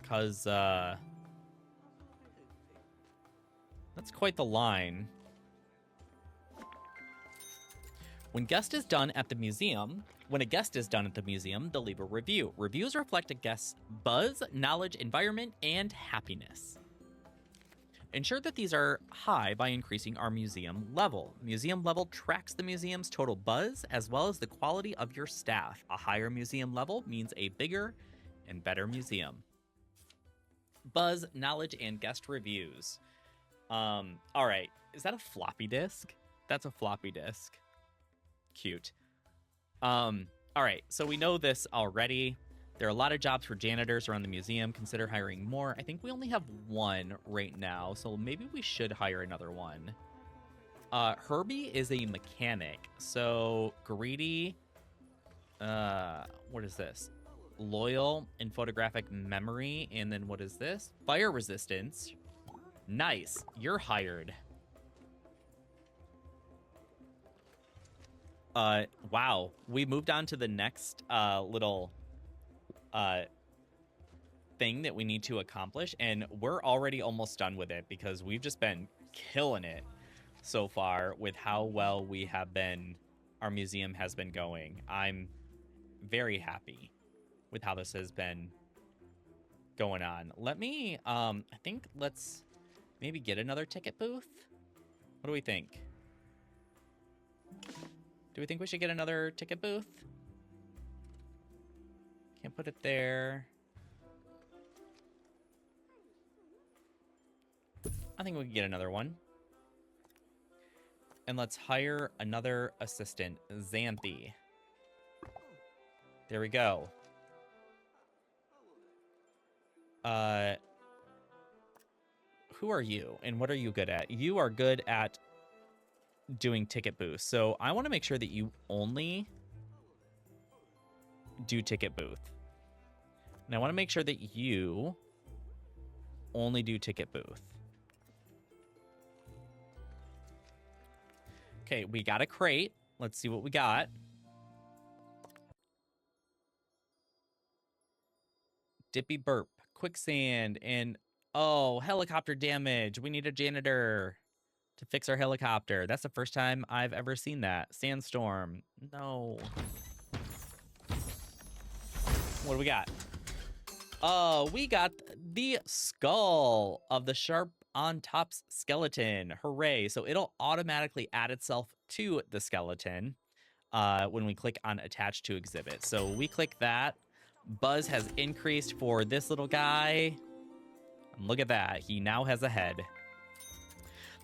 Because, that's quite the line. When a guest is done at the museum, they'll leave a review. Reviews reflect a guest's buzz, knowledge, environment, and happiness. Ensure that these are high by increasing our museum level. Museum level tracks the museum's total buzz as well as the quality of your staff. A higher museum level means a bigger and better museum. Buzz, knowledge, and guest reviews. All right. Is that a floppy disk? That's a floppy disk. Cute. All right. So we know this already. There are a lot of jobs for janitors around the museum. Consider hiring more. I think we only have one right now, so maybe we should hire another one. Herbie is a mechanic. So greedy. What is this? Loyal and photographic memory. And then what is this? Fire resistance. Nice. You're hired. Wow. We moved on to the next little thing that we need to accomplish, and we're already almost done with it because we've just been killing it so far with how well we have been, our museum has been going. I'm very happy with how this has been going on. Let me I think let's maybe get another ticket booth. What do we think? Do we think we should get another ticket booth? Can't put it there. I think we can get another one. And let's hire another assistant, Xanthi. There we go. Who are you and what are you good at? You are good at doing ticket booths. So I want to make sure that you only do ticket booth. And I want to make sure that you only do ticket booth. Okay, we got a crate. Let's see what we got. Dippy burp, quicksand, and oh, helicopter damage. We need a janitor to fix our helicopter. That's the first time I've ever seen that. Sandstorm. No. What do we got? We got the skull of the sharp on top's skeleton. Hooray. So it'll automatically add itself to the skeleton when we click on attach to exhibit. So we click that. Buzz has increased for this little guy. And look at that. He now has a head.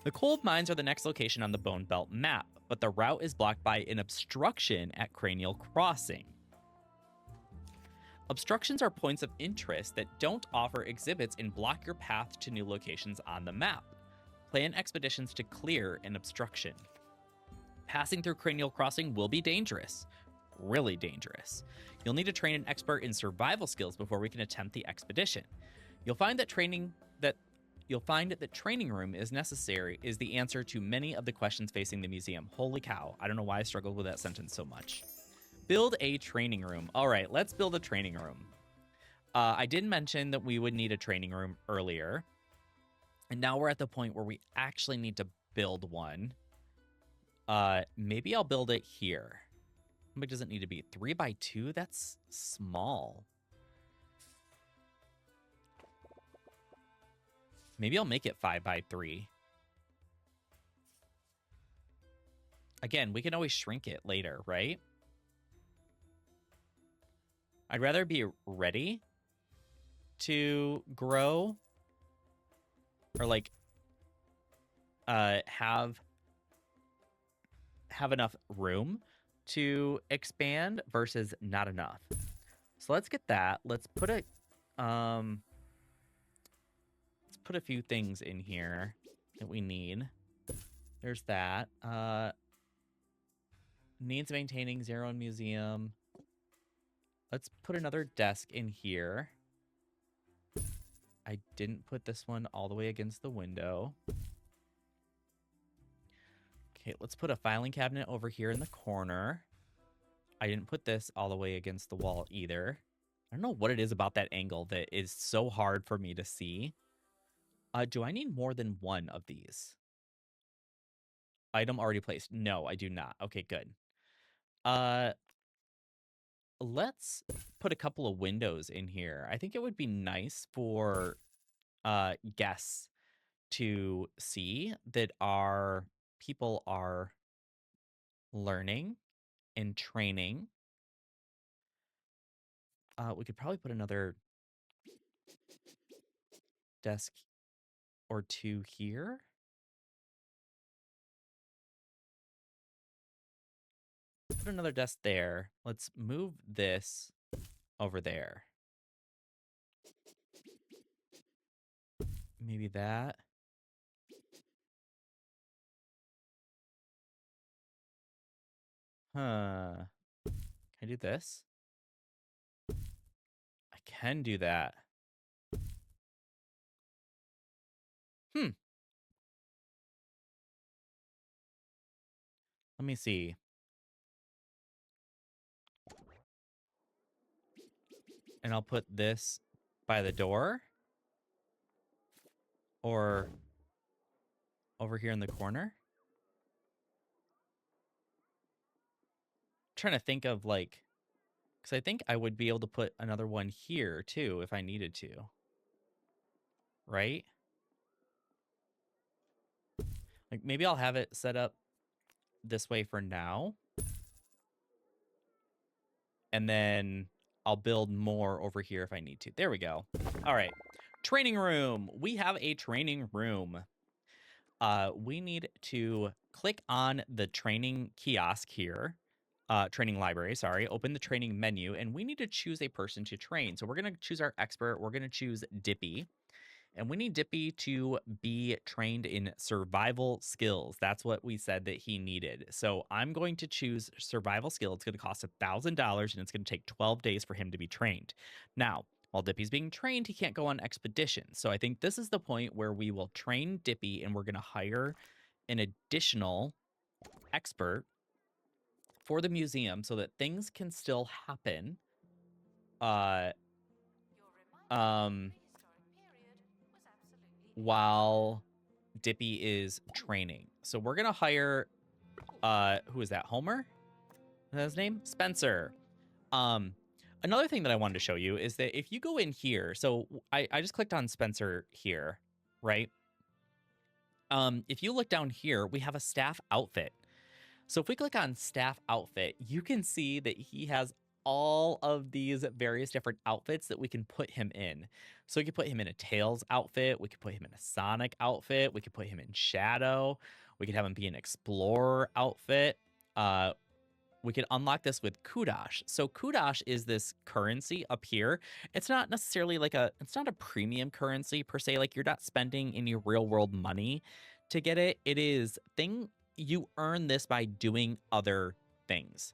The coal mines are the next location on the Bone Belt map, but the route is blocked by an obstruction at Cranial Crossing. Obstructions are points of interest that don't offer exhibits and block your path to new locations on the map. Plan expeditions to clear an obstruction. Passing through Cranial Crossing will be dangerous. Really dangerous. You'll need to train an expert in survival skills before we can attempt the expedition. You'll find that training room is necessary is the answer to many of the questions facing the museum. Holy cow. I don't know why I struggled with that sentence so much. Build a training room. All right, let's build a training room. I did mention that we would need a training room earlier. And now we're at the point where we actually need to build one. Maybe I'll build it here. How big does it need to be? 3 by 2? That's small. Maybe I'll make it 5 by 3. Again, we can always shrink it later, right? I'd rather be ready to grow or like have enough room to expand versus not enough. So let's get that. Let's put a few things in here that we need. There's that. Needs maintaining 0 in museum. Let's put another desk in here. I didn't put this one all the way against the window. Okay, let's put a filing cabinet over here in the corner. I didn't put this all the way against the wall either. I don't know what it is about that angle that is so hard for me to see. Do I need more than one of these? Item already placed. No, I do not. Okay, good. Let's put a couple of windows in here. I think it would be nice for guests to see that our people are learning and training. We could probably put another desk or 2 here. Put another desk there. Let's move this over there. Maybe that. Huh. Can I do this? I can do that. Let me see. And I'll put this by the door. Or over here in the corner. I'm trying to think of like, because I think I would be able to put another one here too if I needed to. Right? Like maybe I'll have it set up this way for now. And then I'll build more over here if I need to. There we go. All right. Training room. We have a training room. We need to click on the training kiosk here. Training library, sorry. Open the training menu, and we need to choose a person to train. So we're going to choose our expert. We're going to choose Dippy. And we need Dippy to be trained in survival skills. That's what we said that he needed. So I'm going to choose survival skill. It's going to cost $1,000, and it's going to take 12 days for him to be trained. Now, while Dippy's being trained, he can't go on expeditions. So I think this is the point where we will train Dippy, and we're going to hire an additional expert for the museum so that things can still happen. While Dippy is training. So we're going to hire, who is that? Homer? Is that his name? Spencer. Another thing that I wanted to show you is that if you go in here, so I just clicked on Spencer here, right? If you look down here, we have a staff outfit. So if we click on staff outfit, you can see that he has all of these various different outfits that we can put him in. So we could put him in a Tails outfit. We could put him in a Sonic outfit. We could put him in Shadow. We could have him be an Explorer outfit. We could unlock this with Kudosh. So Kudosh is this currency up here. It's not necessarily like it's not a premium currency per se. Like you're not spending any real world money to get it. It is you earn this by doing other things.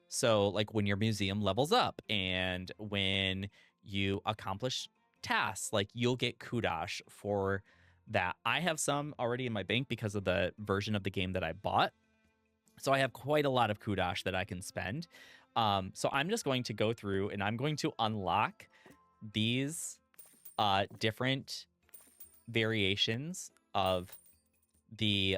So like when your museum levels up and when you accomplish tasks, like you'll get kudos for that. I have some already in my bank because of the version of the game that I bought. So I have quite a lot of kudos that I can spend. So I'm just going to go through and I'm going to unlock these different variations of the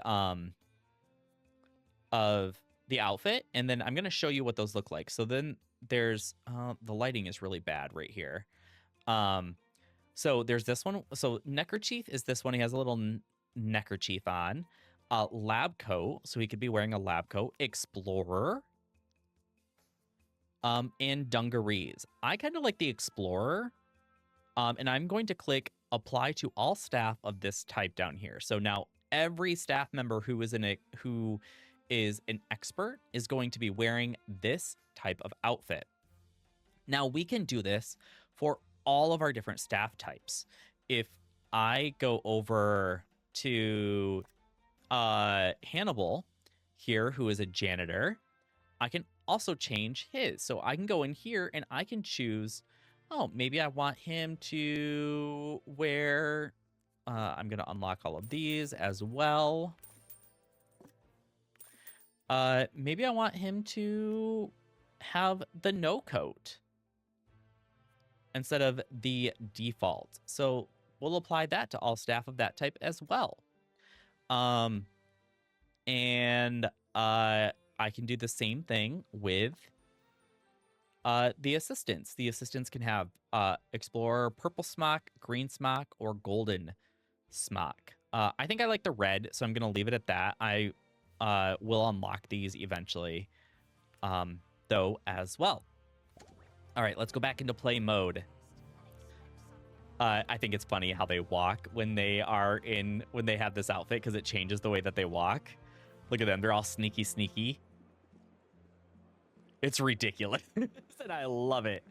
outfit, and then I'm going to show you what those look like. So then there's the lighting is really bad right here. So there's this one. So neckerchief is this one. He has a little neckerchief on. Lab coat, so he could be wearing a lab coat. Explorer. And dungarees. I kind of like the explorer. And I'm going to click apply to all staff of this type down here. So now every staff member who is an expert is going to be wearing this type of outfit. Now we can do this for all of our different staff types. If I go over to Hannibal here, who is a janitor, I can also change his. So I can go in here and I can choose, oh, maybe I want him to wear, I'm going to unlock all of these as well. Maybe I want him to have the no coat instead of the default. So we'll apply that to all staff of that type as well. And I can do the same thing with the assistants. The assistants can have Explorer, purple smock, green smock, or golden smock. I think I like the red, so I'm going to leave it at that. I will unlock these eventually, though, as well. All right, let's go back into play mode. I think it's funny how they walk when they have this outfit, because it changes the way that they walk. Look at them. They're all sneaky, sneaky. It's ridiculous. And I love it.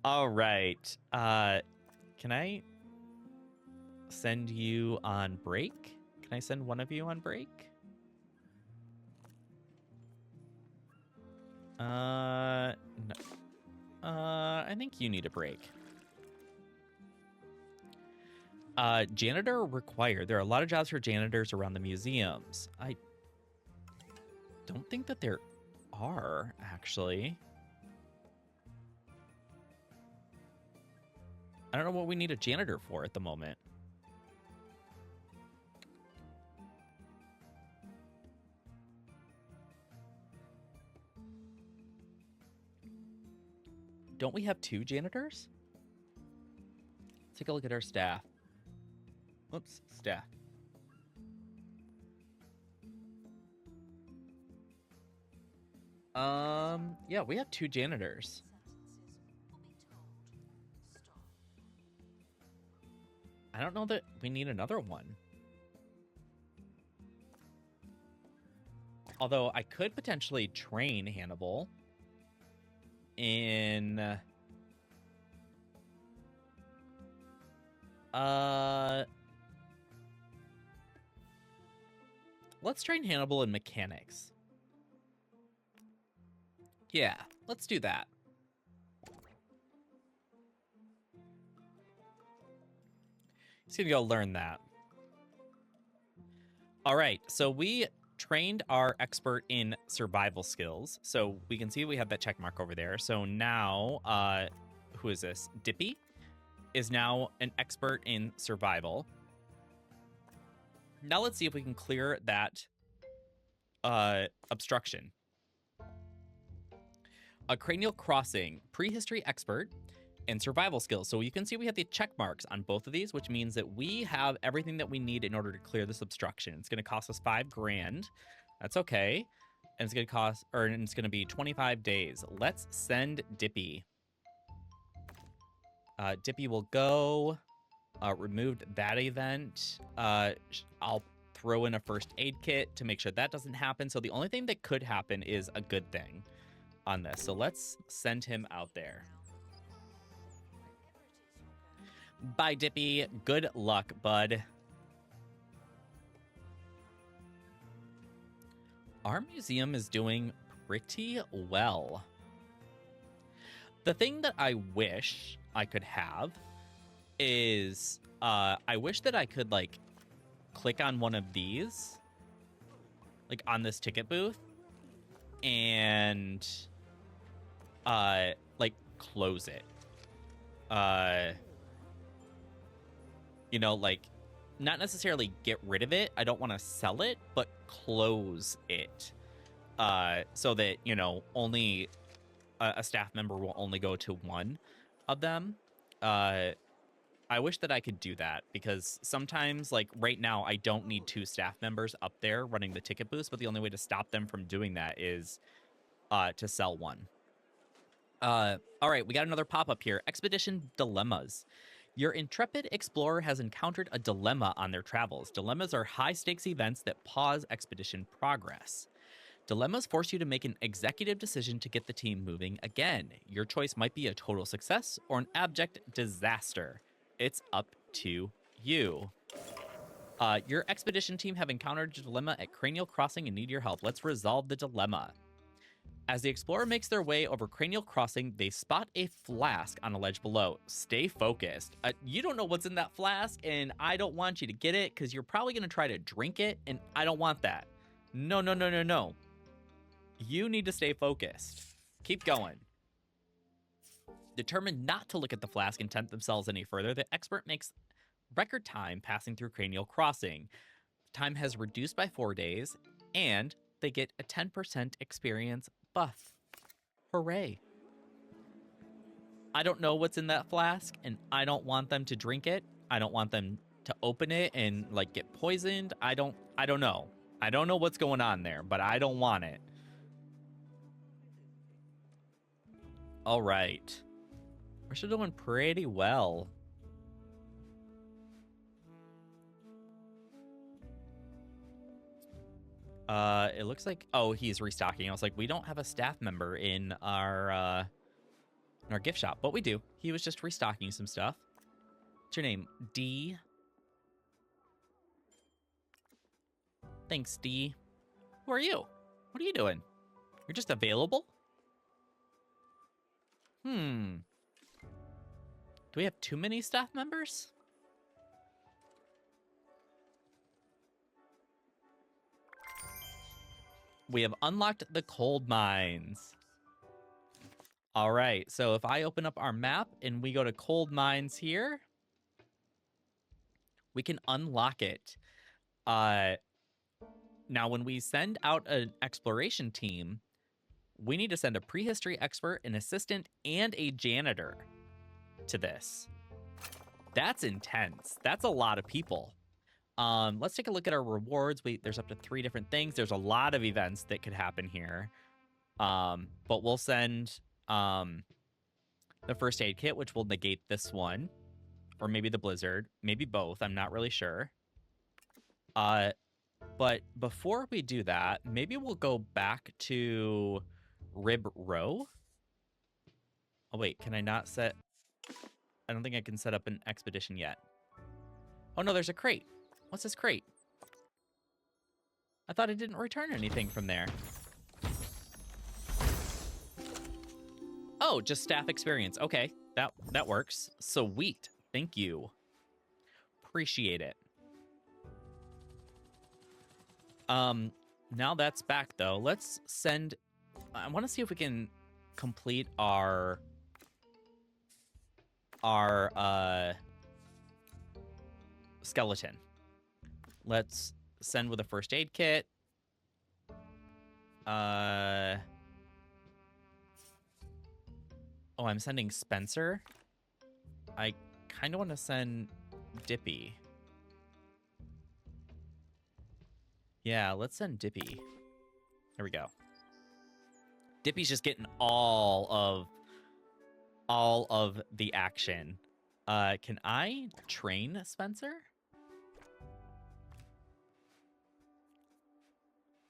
All right. Can I send you on break? Can I send one of you on break? No. I think you need a break. Janitor required. There are a lot of jobs for janitors around the museums. I don't think that there are, actually. I don't know what we need a janitor for at the moment. Don't we have 2 janitors? Let's take a look at our staff. Whoops, staff. Yeah, we have 2 janitors. I don't know that we need another one. Although I could potentially train Hannibal in let's train Hannibal in mechanics. Yeah, let's do that. He's gonna go learn that. All right, so we trained our expert in survival skills. So we can see we have that check mark over there. So now, who is this? Dippy is now an expert in survival. Now let's see if we can clear that obstruction. A cranial crossing, prehistory expert, and survival skills. So you can see we have the check marks on both of these, which means that we have everything that we need in order to clear this obstruction. It's going to cost us $5 grand. That's okay. And it's going to cost, or it's going to be 25 days. Let's send Dippy. Dippy will go. Removed that event. I'll throw in a first aid kit to make sure that doesn't happen. So the only thing that could happen is a good thing on this. So let's send him out there. Bye, Dippy. Good luck, bud. Our museum is doing pretty well. The thing that I wish I could have is I wish that I could like click on one of these, like on this ticket booth, and like close it. You know, like not necessarily get rid of it. I don't want to sell it, but close it. So that, you know, only a staff member will only go to one of them. I wish that I could do that, because sometimes, like right now, I don't need 2 staff members up there running the ticket booths, but the only way to stop them from doing that is to sell one. All right, we got another pop-up here. Expedition Dilemmas. Your intrepid explorer has encountered a dilemma on their travels. Dilemmas are high-stakes events that pause expedition progress. Dilemmas force you to make an executive decision to get the team moving again. Your choice might be a total success or an abject disaster. It's up to you. Your expedition team have encountered a dilemma at Cranial Crossing and need your help. Let's resolve the dilemma. As the explorer makes their way over Cranial Crossing, they spot a flask on a ledge below. Stay focused. You don't know what's in that flask, and I don't want you to get it, because you're probably going to try to drink it, and I don't want that. No, no, no, no, no. You need to stay focused. Keep going. Determined not to look at the flask and tempt themselves any further, the expert makes record time passing through Cranial Crossing. Time has reduced by 4 days, and they get a 10% experience buff. Hooray. I don't know what's in that flask, and I don't want them to drink it. I don't want them to open it and like get poisoned. I don't know. I don't know what's going on there, but I don't want it. All right. We're still doing pretty well. It looks like, oh, he's restocking. I was like, we don't have a staff member in our gift shop, but we do. He was just restocking some stuff. What's your name? D. Thanks, D. Who are you? What are you doing? You're just available? Do we have too many staff members? We have unlocked the coal mines. All right, so if I open up our map and we go to coal mines here, we can unlock it. Now, when we send out an exploration team, we need to send a prehistory expert, an assistant, and a janitor to this. That's intense. That's a lot of people. Let's take a look at our rewards. There's up to 3 different things. There's a lot of events that could happen here. But we'll send the first aid kit, which will negate this one. Or maybe the blizzard. Maybe both. I'm not really sure. But before we do that, maybe we'll go back to Rib Row. Oh, wait. Can I not set... I don't think I can set up an expedition yet. Oh, no, there's a crate. What's this crate? I thought it didn't return anything from there. Oh, just staff experience. Okay, that works. Sweet. Thank you. Appreciate it. Now that's back, though. Let's send... I want to see if we can complete our skeleton. Let's send with a first aid kit. Oh, I'm sending Spencer. I kind of want to send Dippy. Yeah, let's send Dippy. There we go. Dippy's just getting all of the action. Can I train Spencer?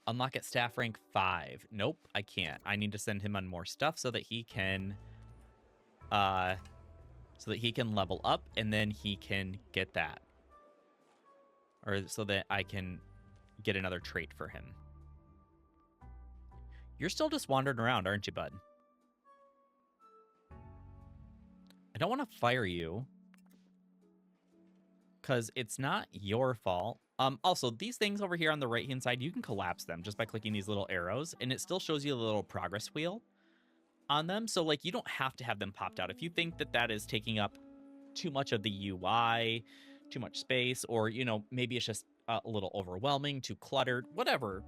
Unlock at staff rank 5. Nope, I can't. I need to send him on more stuff so that he can level up, and then he can get that. Or so that I can get another trait for him. You're still just wandering around, aren't you, bud? I don't want to fire you because it's not your fault. Also, these things over here on the right-hand side, you can collapse them just by clicking these little arrows, and it still shows you a little progress wheel on them. So, like, you don't have to have them popped out. If you think that that is taking up too much of the UI, too much space, or, you know, maybe it's just a little overwhelming, too cluttered, whatever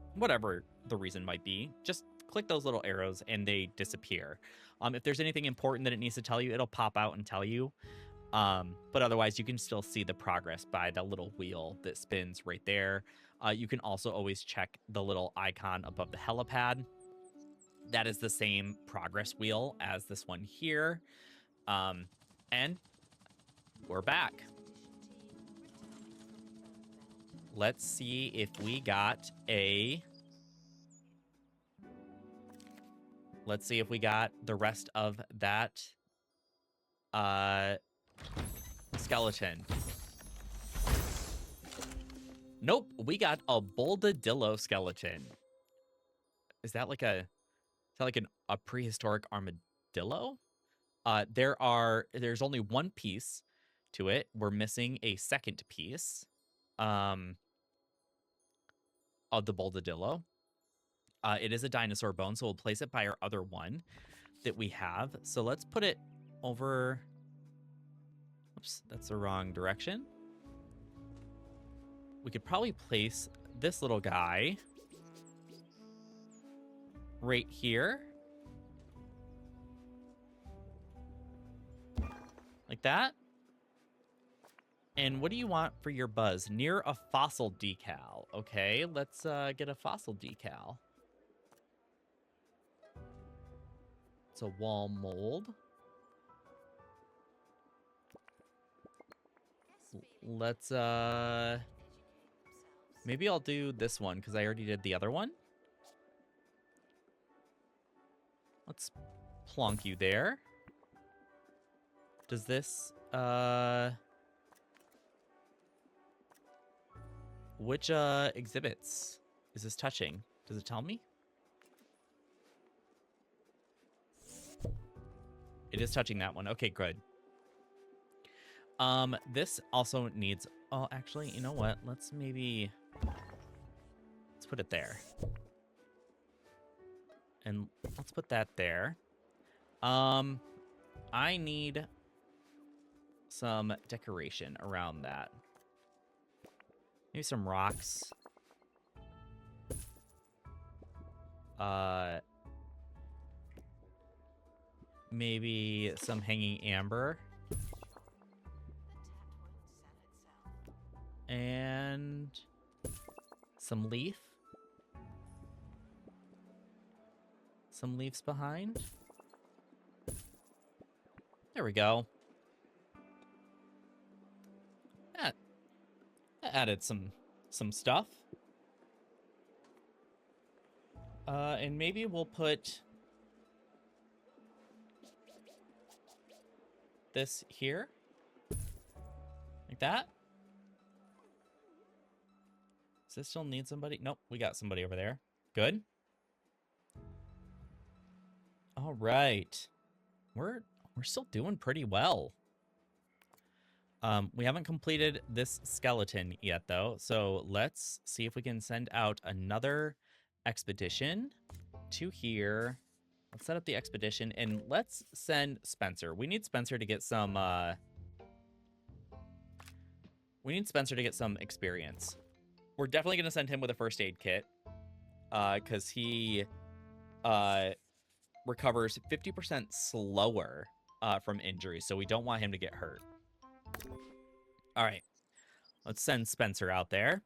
the reason might be, just click those little arrows and they disappear. If there's anything important that it needs to tell you, it'll pop out and tell you. But otherwise, you can still see the progress by the little wheel that spins right there. You can also always check the little icon above the helipad. That is the same progress wheel as this one here. And we're back. Let's see if we got a... Let's see if we got the rest of that skeleton. Nope, we got a Boldadillo skeleton. Is that like a prehistoric armadillo? There's only one piece to it. We're missing a second piece of the Boldadillo. It is a dinosaur bone, so we'll place it by our other one that we have. So let's put it over... Oops, that's the wrong direction. We could probably place this little guy right here. Like that. And what do you want for your buzz? Near a fossil decal. Okay, let's get a fossil decal. It's a wall mold. Let's maybe I'll do this one because I already did the other one. Let's plonk you there. Does this which exhibits is this touching? Does it tell me? It is touching that one. Okay, good. This also needs... Oh, actually, you know what? Let's put it there. And let's put that there. I need some decoration around that. Maybe some rocks. Maybe some hanging amber. And some leaf. Some leaves behind. There we go. That added some stuff. And maybe we'll put this here. Like that. Does this still need somebody? Nope, we got somebody over there. Good. All right. We're still doing pretty well. We haven't completed this skeleton yet, though. So let's see if we can send out another expedition to here. Let's set up the expedition, and let's send Spencer. We need Spencer to get some... we need Spencer to get some experience. We're definitely going to send him with a first aid kit. Because he recovers 50% slower from injuries. So we don't want him to get hurt. All right. Let's send Spencer out there.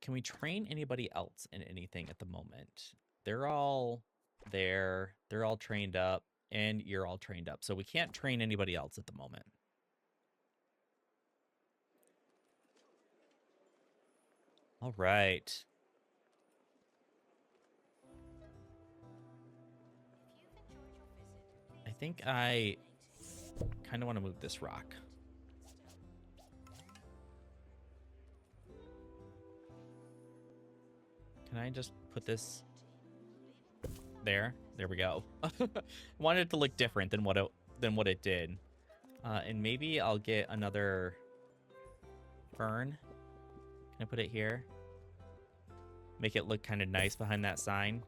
Can we train anybody else in anything at the moment? They're all there. They're all trained up. And you're all trained up. So we can't train anybody else at the moment. All right. I think I kind of want to move this rock. Can I just put this there? There we go. Wanted it to look different than what it did. And maybe I'll get another fern. Can I put it here? Make it look kind of nice behind that sign.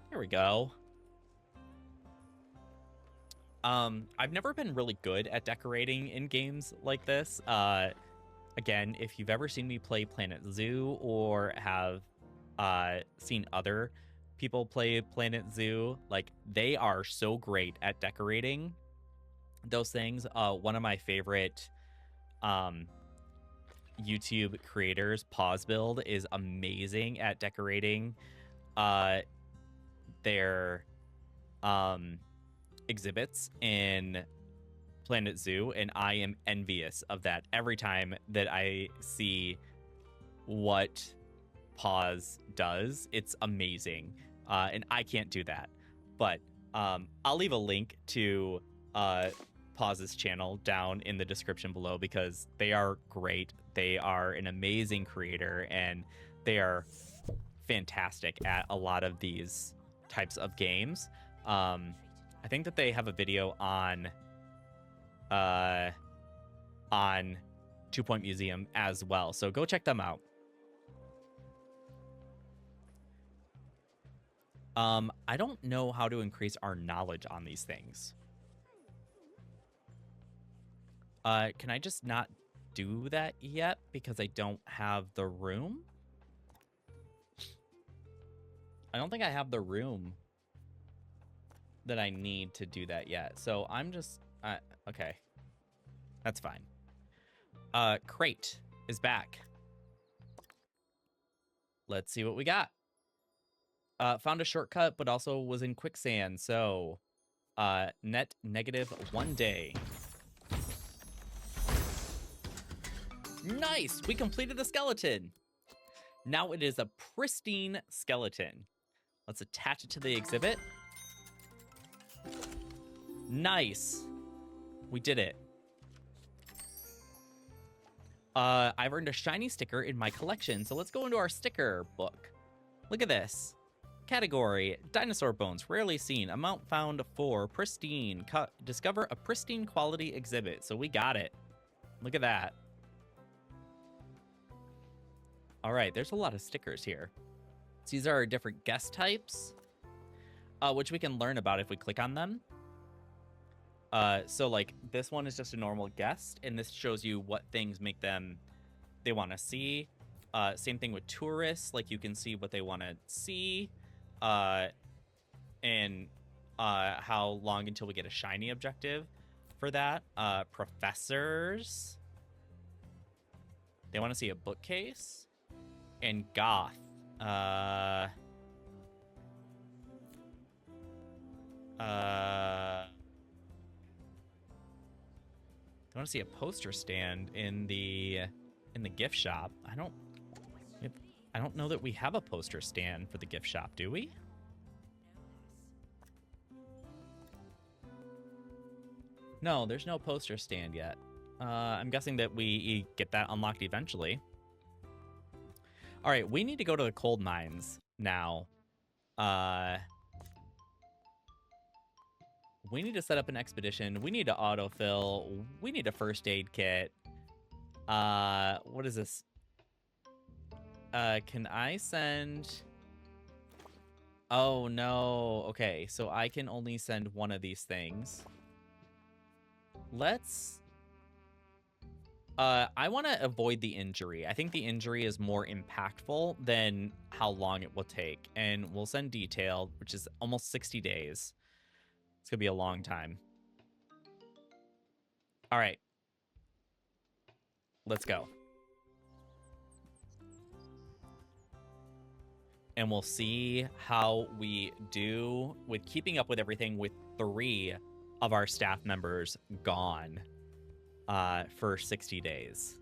There we go. I've never been really good at decorating in games like this. Again, if you've ever seen me play Planet Zoo or have seen other people play Planet Zoo, like, they are so great at decorating those things. One of my favorite YouTube creators, Pawsbuild, is amazing at decorating their exhibits in Planet Zoo, and I am envious of that every time that I see what Paws does. It's amazing, and I can't do that, but I'll leave a link to Paws's channel down in the description below, because they are great. They are an amazing creator, and they are fantastic at a lot of these types of games. I think that they have a video on 2 Point Museum as well, so go check them out. I don't know how to increase our knowledge on these things. Can I just not do that yet because I don't have the room? I don't think I have the room that I need to do that yet. So I'm just, okay. That's fine. Crate is back. Let's see what we got. Found a shortcut, but also was in quicksand. So, net -1 day. Nice! We completed the skeleton. Now it is a pristine skeleton. Let's attach it to the exhibit. Nice. We did it. I've earned a shiny sticker in my collection, so let's go into our sticker book. Look at this. Category, dinosaur bones, rarely seen. Amount found 4, pristine. Discover a pristine quality exhibit. So we got it. Look at that. All right, there's a lot of stickers here. So these are our different guest types, which we can learn about if we click on them. So like this one is just a normal guest, and this shows you what things make them, they want to see. Same thing with tourists, like you can see what they want to see, and how long until we get a shiny objective for that. Professors, they want to see a bookcase, and goth. I want to see a poster stand in the gift shop. I don't know that we have a poster stand for the gift shop, do we? No, there's no poster stand yet. I'm guessing that we get that unlocked eventually. All right, we need to go to the coal mines now. We need to set up an expedition. We need to autofill. We need a first aid kit. What is this? Can I send... Oh, no. Okay, so I can only send one of these things. Let's... I want to avoid the injury. I think the injury is more impactful than how long it will take. And we'll send detailed, which is almost 60 days. It's going to be a long time. All right. Let's go. And we'll see how we do with keeping up with everything with 3 of our staff members gone for 60 days.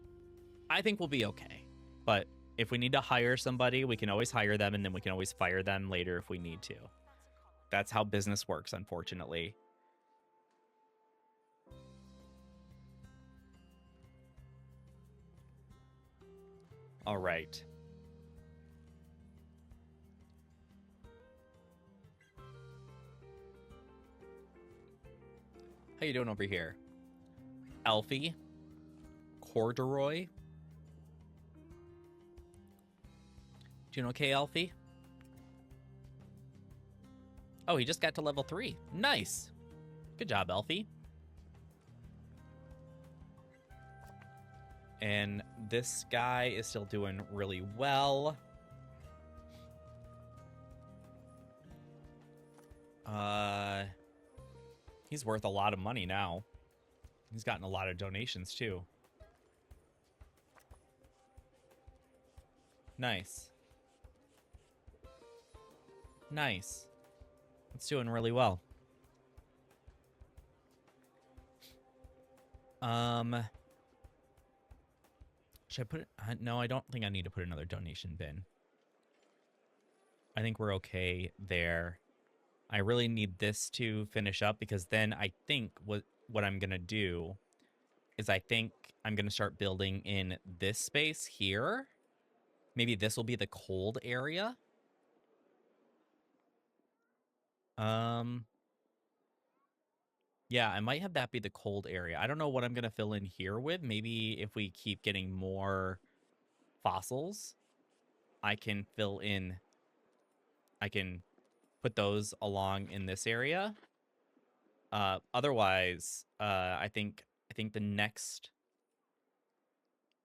I think we'll be okay. But if we need to hire somebody, we can always hire them, and then we can always fire them later if we need to. That's how business works, unfortunately. All right. How you doing over here? Elfie? Corduroy? Doing okay, Elfie? Oh, he just got to level 3. Nice. Good job, Elfie. And this guy is still doing really well. He's worth a lot of money now. He's gotten a lot of donations too. Nice. Nice. It's doing really well. Should I put it? No, I don't think I need to put another donation bin. I think we're okay there. I really need this to finish up because then I think what I'm going to do is I think I'm going to start building in this space here. Maybe this will be the cold area. Yeah, I might have that be the cold area. I don't know what I'm going to fill in here with. Maybe if we keep getting more fossils, I can fill in, I can put those along in this area. Otherwise, I think the next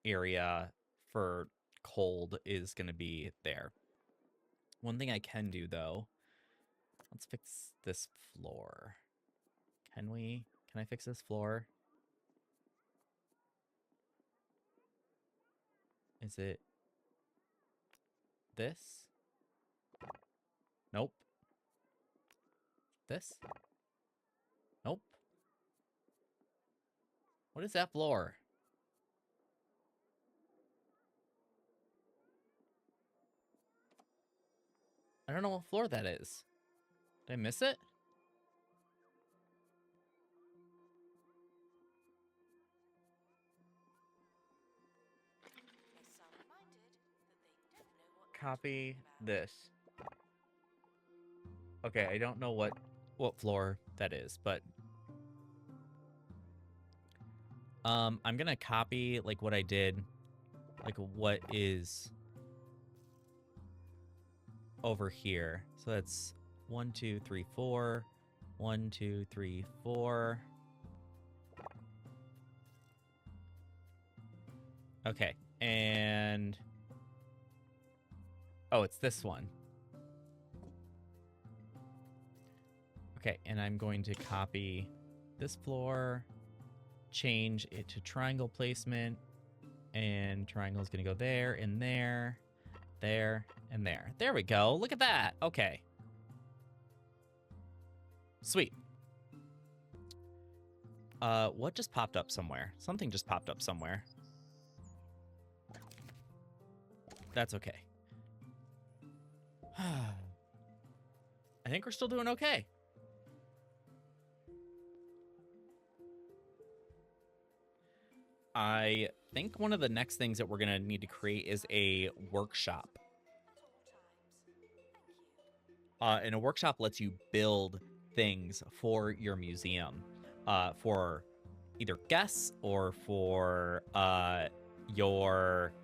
area for cold is going to be there. One thing I can do though, let's fix this floor. Can I fix this floor? Is it this? Nope. This? Nope. What is that floor? I don't know what floor that is. Did I miss it? Copy this. Okay, I don't know what floor that is, but I'm gonna copy like what I did, like what is over here. So that's 1, 2, 3, 4. 1, 2, 3, 4. Okay, and oh, it's this one. Okay, and I'm going to copy this floor, change it to triangle placement, and triangle is going to go there and there, there and there. There we go. Look at that. Okay. Sweet. What just popped up somewhere? Something just popped up somewhere. That's okay. I think we're still doing okay. I think one of the next things that we're going to need to create is a workshop. And a workshop lets you build things for your museum, for either guests or for your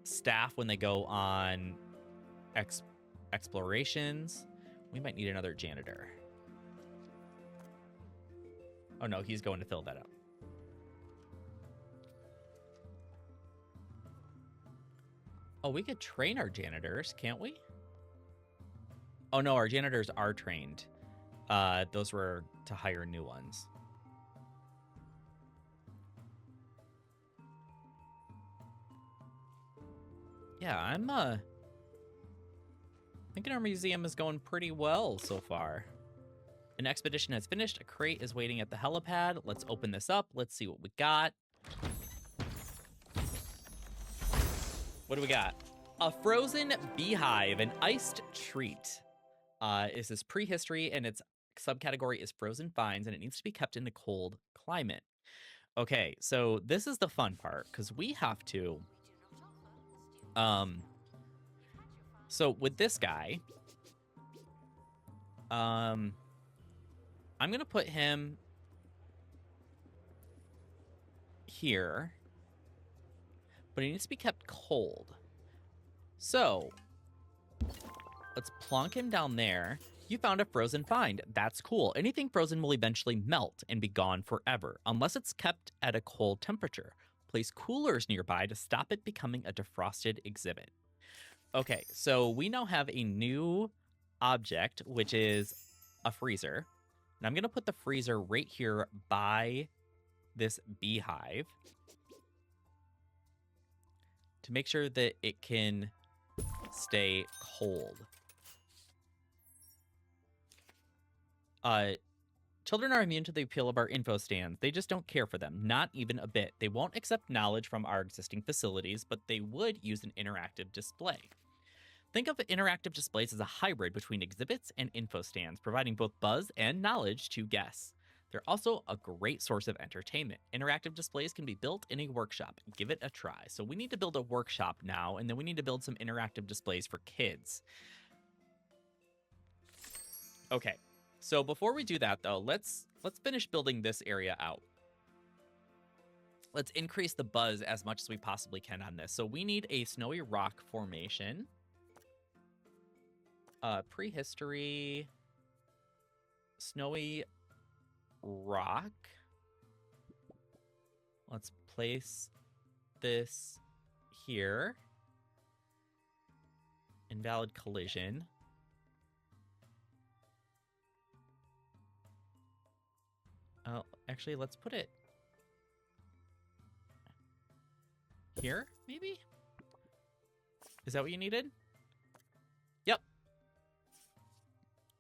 staff when they go on explorations. We might need another janitor. Oh no, he's going to fill that up. Oh, we could train our janitors, can't we? Oh no, our janitors are trained. Those were to hire new ones. Yeah, I'm thinking our museum is going pretty well so far. An expedition has finished. A crate is waiting at the helipad. Let's open this up. Let's see what we got. What do we got? A frozen beehive, an iced treat. This is prehistory, and its subcategory is frozen finds, and it needs to be kept in a cold climate. Okay, so this is the fun part, because we have to... So with this guy... I'm going to put him here, but he needs to be kept cold. So let's plonk him down there. You found a frozen find. That's cool. Anything frozen will eventually melt and be gone forever, unless it's kept at a cold temperature. Place coolers nearby to stop it becoming a defrosted exhibit. Okay, so we now have a new object, which is a freezer. And I'm going to put the freezer right here by this beehive to make sure that it can stay cold. Children are immune to the appeal of our info stands. They just don't care for them, not even a bit. They won't accept knowledge from our existing facilities, but they would use an interactive display. Think of interactive displays as a hybrid between exhibits and info stands, providing both buzz and knowledge to guests. They're also a great source of entertainment. Interactive displays can be built in a workshop. Give it a try. So we need to build a workshop now, and then we need to build some interactive displays for kids. Okay. So before we do that, though, let's finish building this area out. Let's increase the buzz as much as we possibly can on this. So we need a snowy rock formation. Prehistory. Snowy rock. Let's place this here. Invalid collision. Oh, actually, let's put it here, maybe? Is that what you needed? Yep.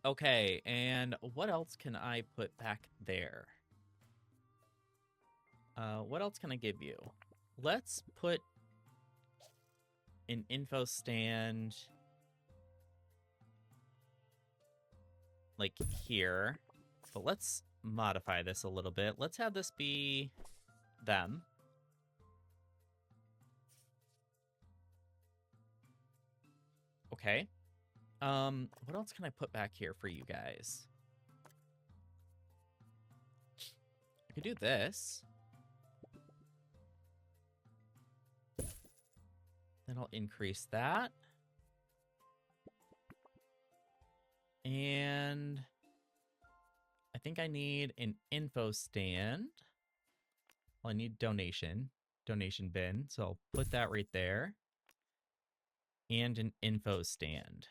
Okay, and what else can I put back there? What else can I give you? Let's put an info stand like here, but let's modify this a little bit. Let's have this be them. Okay. What else can I put back here for you guys? I could do this. Then I'll increase that. And I think I need an info stand. Well, I need donation bin. So I'll put that right there. And an info stand.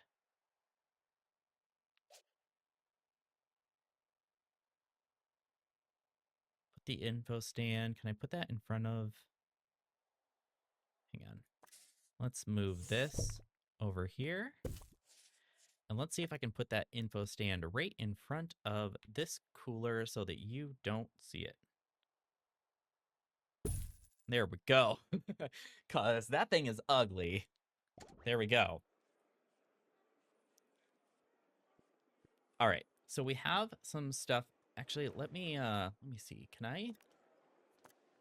Put the info stand. Can I put that in front of? Hang on. Let's move this over here. And let's see if I can put that info stand right in front of this cooler so that you don't see it. There we go. Because that thing is ugly. There we go. All right. So we have some stuff. Actually, let me see. Can I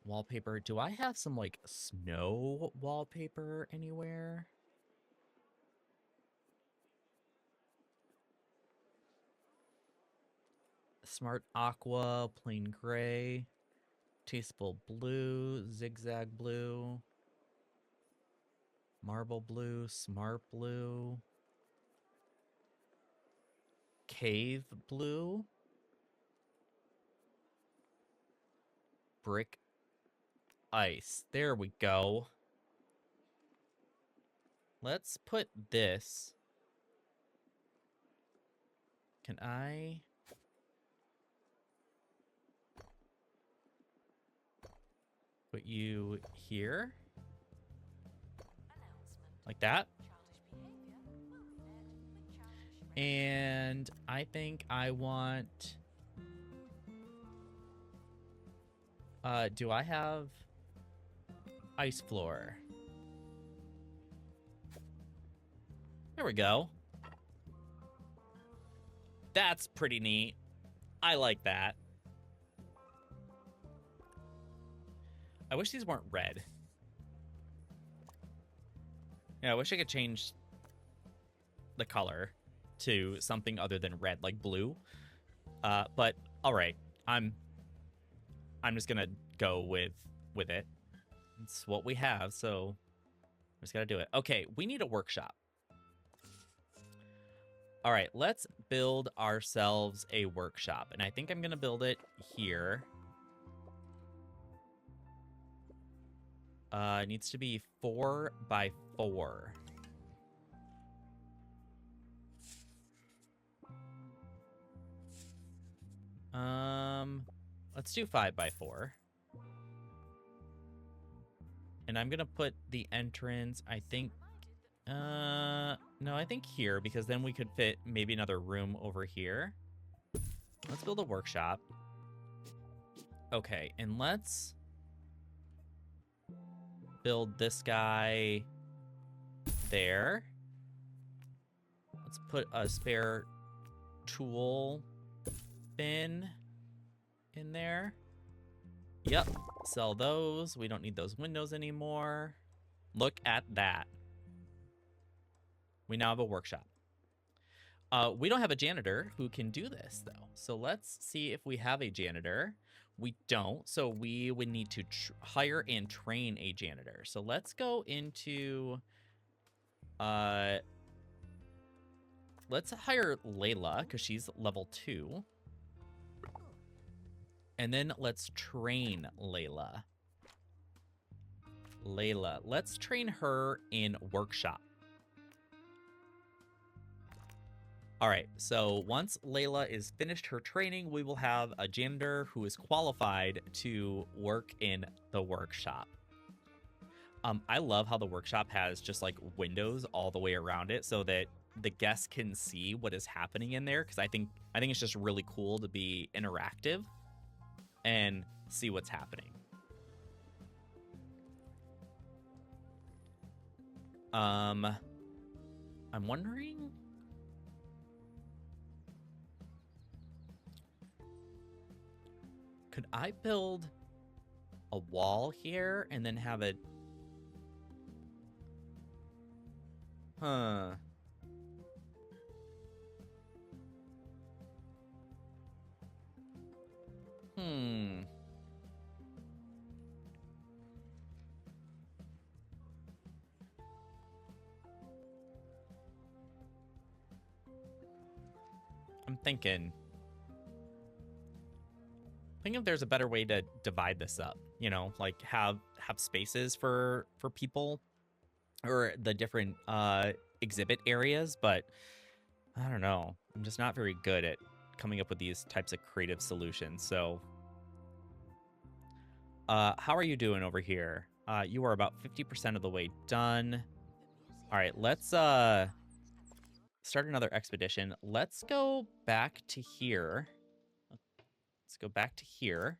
wallpaper? Do I have some like snow wallpaper anywhere? Smart aqua, plain gray, tasteful blue, zigzag blue, marble blue, smart blue, cave blue, brick ice. There we go. Let's put this. Can I? Put you here. Like that. And I think I want... do I have ice floor? There we go. That's pretty neat. I like that. I wish these weren't red. Yeah, I wish I could change the color to something other than red, like blue. But All right. I'm just gonna go with it. It's what we have, so we just gotta do it. Okay, we need a workshop. All right, let's build ourselves a workshop, and I think I'm gonna build it here. It needs to be 4 by 4. Let's do 5 by 4. And I'm gonna put the entrance, I think, no, I think here, because then we could fit maybe another room over here. Let's build a workshop. Okay, and let's build this guy there. Let's put a spare tool bin in there. Yep, sell those. We don't need those windows anymore. Look at that. We now have a workshop. We don't have a janitor who can do this, though. So let's see if we have a janitor. We don't, so we would need to hire and train a janitor. So let's go into... let's hire Layla, because she's level 2. And then let's train Layla. Let's train her in workshop. All right, so once Layla is finished her training, we will have a janitor who is qualified to work in the workshop. I love how the workshop has just like windows all the way around it so that the guests can see what is happening in there, because I think it's just really cool to be interactive and see what's happening. I'm wondering... could I build a wall here and then have it... Huh. I'm thinking if there's a better way to divide this up, you know, like have spaces for people or the different exhibit areas, but I don't know. I'm just not very good at coming up with these types of creative solutions. So how are you doing over here? You are about 50% of the way done. All right, let's start another expedition. Let's go back to here. Let's go back to here.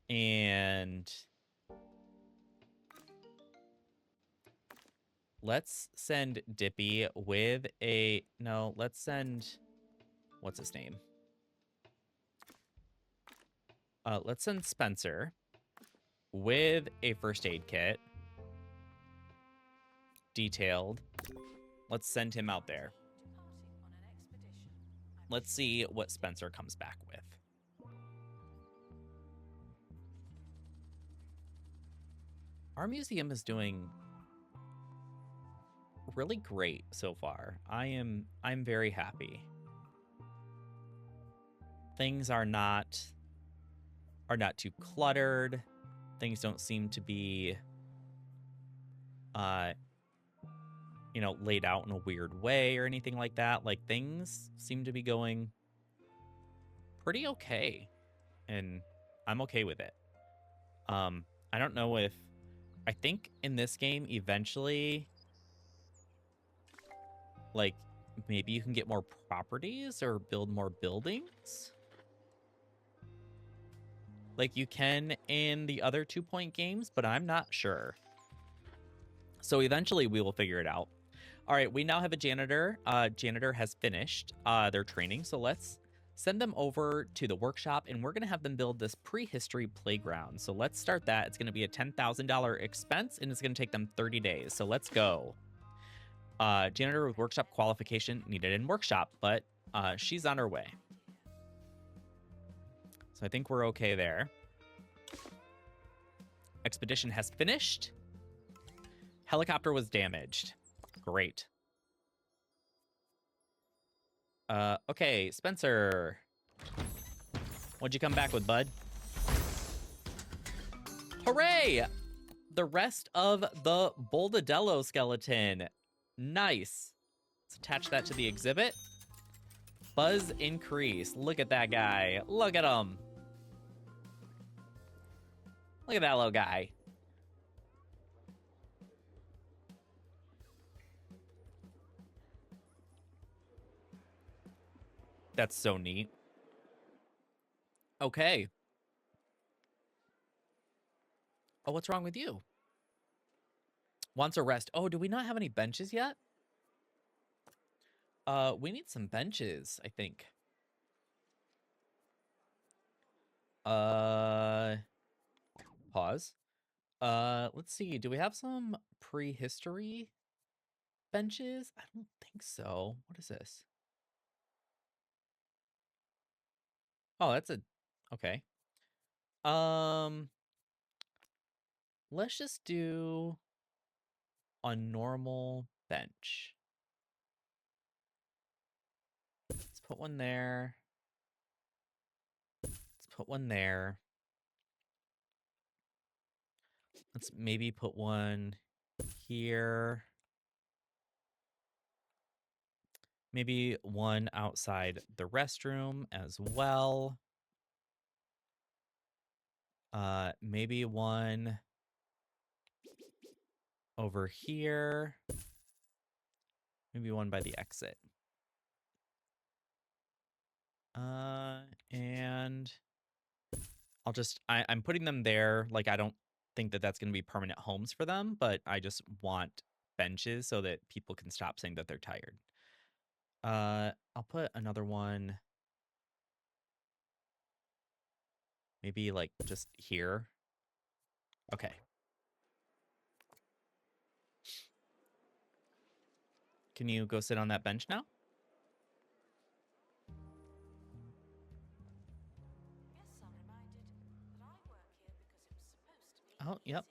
And let's send Dippy with a... No, let's send... What's his name? Let's send Spencer with a first aid kit. Detailed. Let's send him out there. Let's see what Spencer comes back with. Our museum is doing really great so far. I'm very happy. Things are not too cluttered. Things don't seem to be you know, laid out in a weird way or anything like that. Like, things seem to be going pretty okay, and I'm okay with it. I don't know if... I think in this game, eventually, like, maybe you can get more properties or build more buildings. Like you can in the other 2 Point games, but I'm not sure. So eventually we will figure it out. All right, we now have a janitor. Janitor has finished their training, so let's send them over to the workshop, and we're going to have them build this prehistory playground. So let's start that. It's going to be a $10,000 expense, and it's going to take them 30 days. So let's go. Janitor with workshop qualification needed in workshop, but she's on her way. So I think we're okay there. Expedition has finished. Helicopter was damaged. Great. Okay, Spencer. What'd you come back with, bud? Hooray! The rest of the Boldadello skeleton. Nice. Let's attach that to the exhibit. Buzz increase. Look at that guy. Look at him. Look at that little guy. That's so neat. Okay. Oh, what's wrong with you? Wants a rest. Oh, do we not have any benches yet? We need some benches, I think. Pause. Let's see. Do we have some prehistory benches? I don't think so. What is this? Oh, that's a... Okay. Let's just do a normal bench. Let's put one there. Let's put one there. Let's maybe put one here. Maybe one outside the restroom as well. Maybe one over here. Maybe one by the exit. And I'll just, I'm putting them there. Like, I don't think that that's going to be permanent homes for them, but I just want benches so that people can stop saying that they're tired. I'll put another one maybe like just here. Okay. Can you go sit on that bench now? Oh, yep.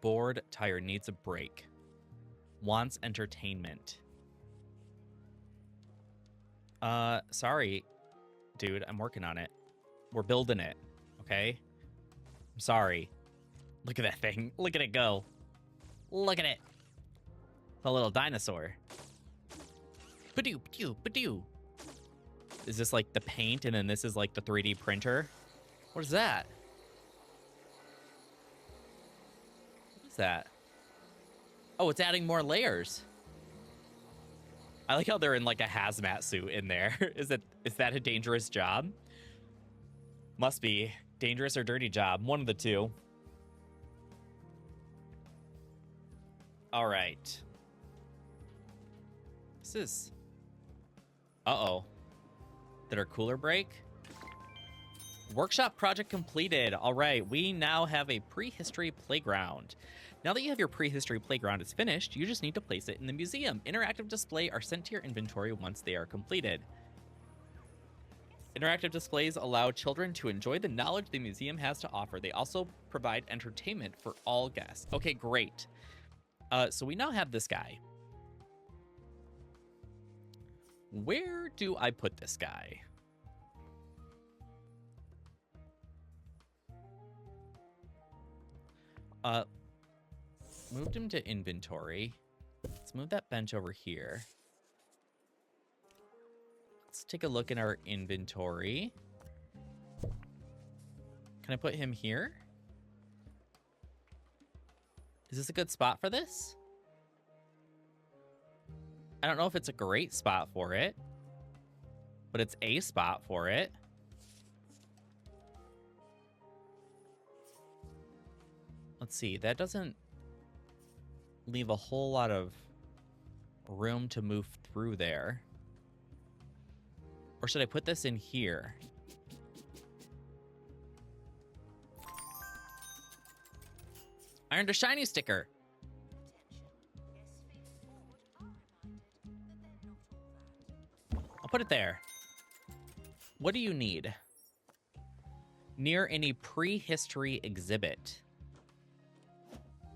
Bored, tired, needs a break. Wants entertainment. Sorry, dude, I'm working on it. We're building it, okay? I'm sorry. Look at that thing. Look at it go. Look at it. The little dinosaur. Badoo, badoo, badoo. Is this like the paint and then this is like the 3D printer? What is that? What is that? Oh, it's adding more layers. I like how they're in like a hazmat suit in there. Is that a dangerous job? Must be. Dangerous or dirty job. One of the two. All right. This is... Uh-oh. Did our cooler break? Workshop project completed. All right, we now have a prehistory playground. Now that you have your prehistory playground is finished, you just need to place it in the museum. Interactive display are sent to your inventory once they are completed. Interactive displays allow children to enjoy the knowledge the museum has to offer. They also provide entertainment for all guests. Okay, great. So we now have this guy. Where do I put this guy? Moved him to inventory. Let's move that bench over here. Let's take a look in our inventory. Can I put him here? Is this a good spot for this? I don't know if it's a great spot for it, but it's a spot for it. Let's see, that doesn't leave a whole lot of room to move through there. Or should I put this in here? I earned a shiny sticker. I'll put it there. What do you need? Near any prehistory exhibit.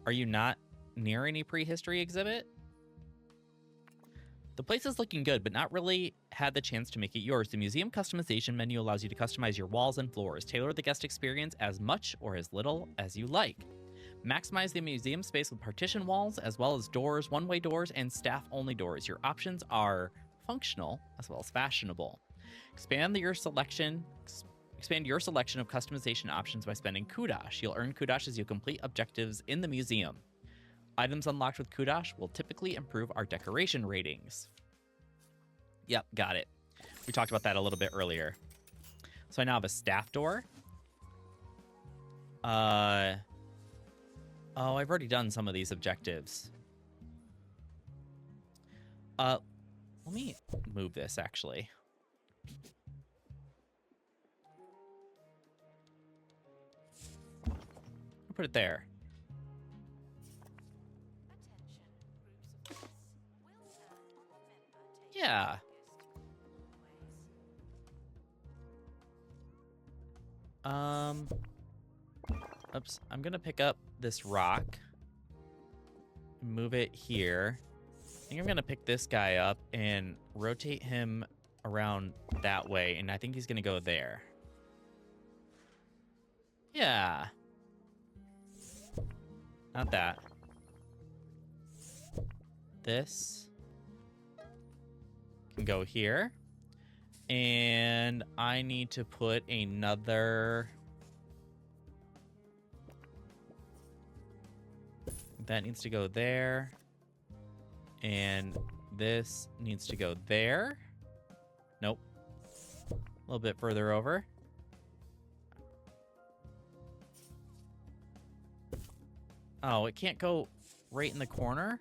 Are you not near any prehistory exhibit? The place is looking good, but not really had the chance to make it yours. The museum customization menu allows you to customize your walls and floors. Tailor the guest experience as much or as little as you like. Maximize the museum space with partition walls, as well as doors, one-way doors, and staff-only doors. Your options are functional as well as fashionable. Expand your selection of customization options by spending kudosh. You'll earn kudosh as you complete objectives in the museum. Items unlocked with kudosh will typically improve our decoration ratings. Yep, got it. We talked about that a little bit earlier. So I now have a staff door. Oh, I've already done some of these objectives. Let me move this, actually. I'll put it there. Yeah. Oops. I'm gonna pick up this rock and move it here. I think I'm gonna pick this guy up and rotate him around that way, and I think he's gonna go there. Yeah. Not that. This can go here. And I need to put another... That needs to go there. And this needs to go there. Nope. A little bit further over. Oh, it can't go right in the corner?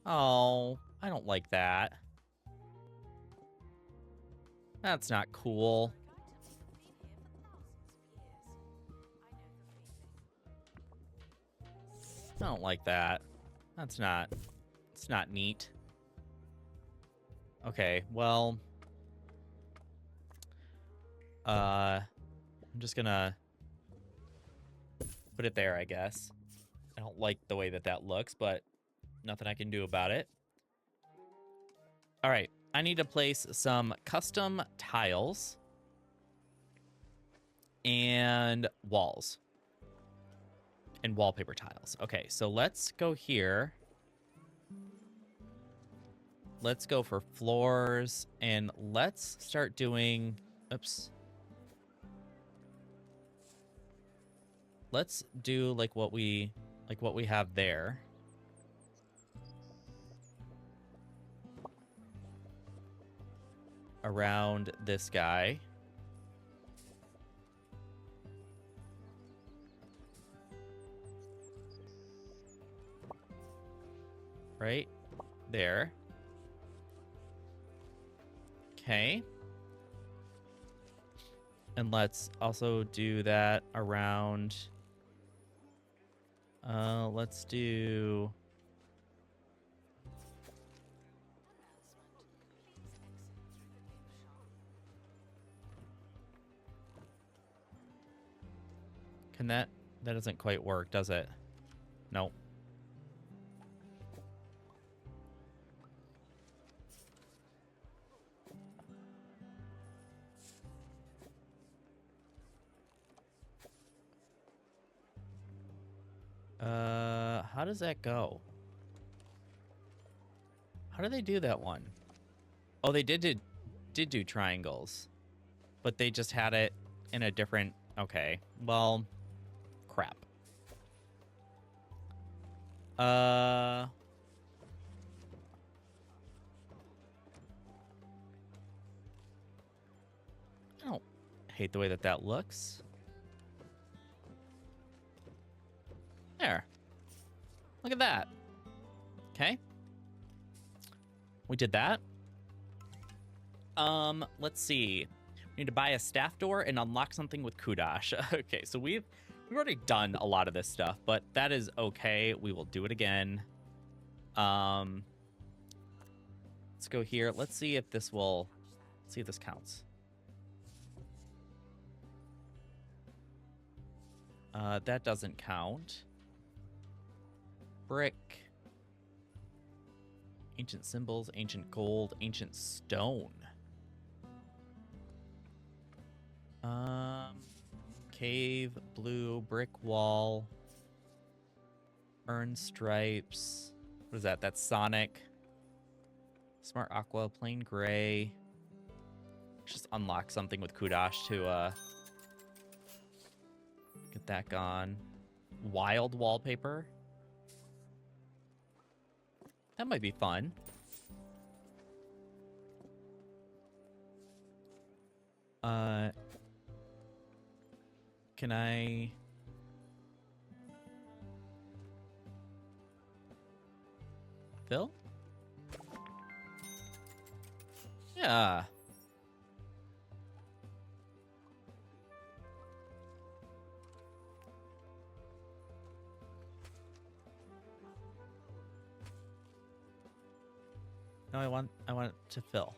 Oh, I don't like that. That's not cool. I don't like that. It's not neat. Okay, well, I'm just gonna put it there, I guess. I don't like the way that looks, but nothing I can do about it. All right, I need to place some custom tiles and walls and wallpaper tiles. Okay, so let's go here. Let's go for floors and let's start doing, oops. Let's do like what we have there. Around this guy. Right there. Okay. And let's also do that around... let's do... Can that doesn't quite work, does it? Nope. How does that go? How do they do that one? Oh, they did do triangles, but they just had it in a different... Okay, well, crap. I don't hate the way that looks. There. Look at that. Okay. We did that. Let's see. We need to buy a staff door and unlock something with kudosh. Okay, so we've We've already done a lot of this stuff, but that is okay. We will do it again. Let's go here. Let's see if this will... Let's see if this counts. That doesn't count. Brick. Ancient symbols, ancient gold, ancient stone. Cave, blue, brick wall. Earn stripes. What is that? That's Sonic. Smart aqua, plain gray. Just unlock something with Kudosh to get that gone. Wild wallpaper. That might be fun. Can I... Fill? Yeah. No, I want it to fill.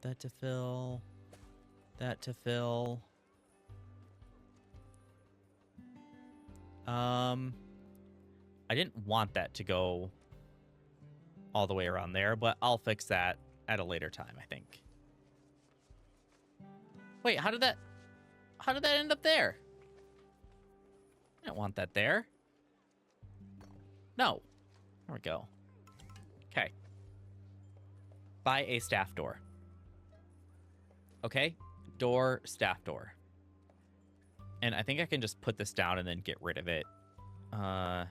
That to fill. That to fill. I didn't want that to go all the way around there, but I'll fix that at a later time, I think. Wait, how did that end up there? I don't want that there. No. There we go. Okay. Buy a staff door. Okay. Door, staff door. And I think I can just put this down and then get rid of it. Because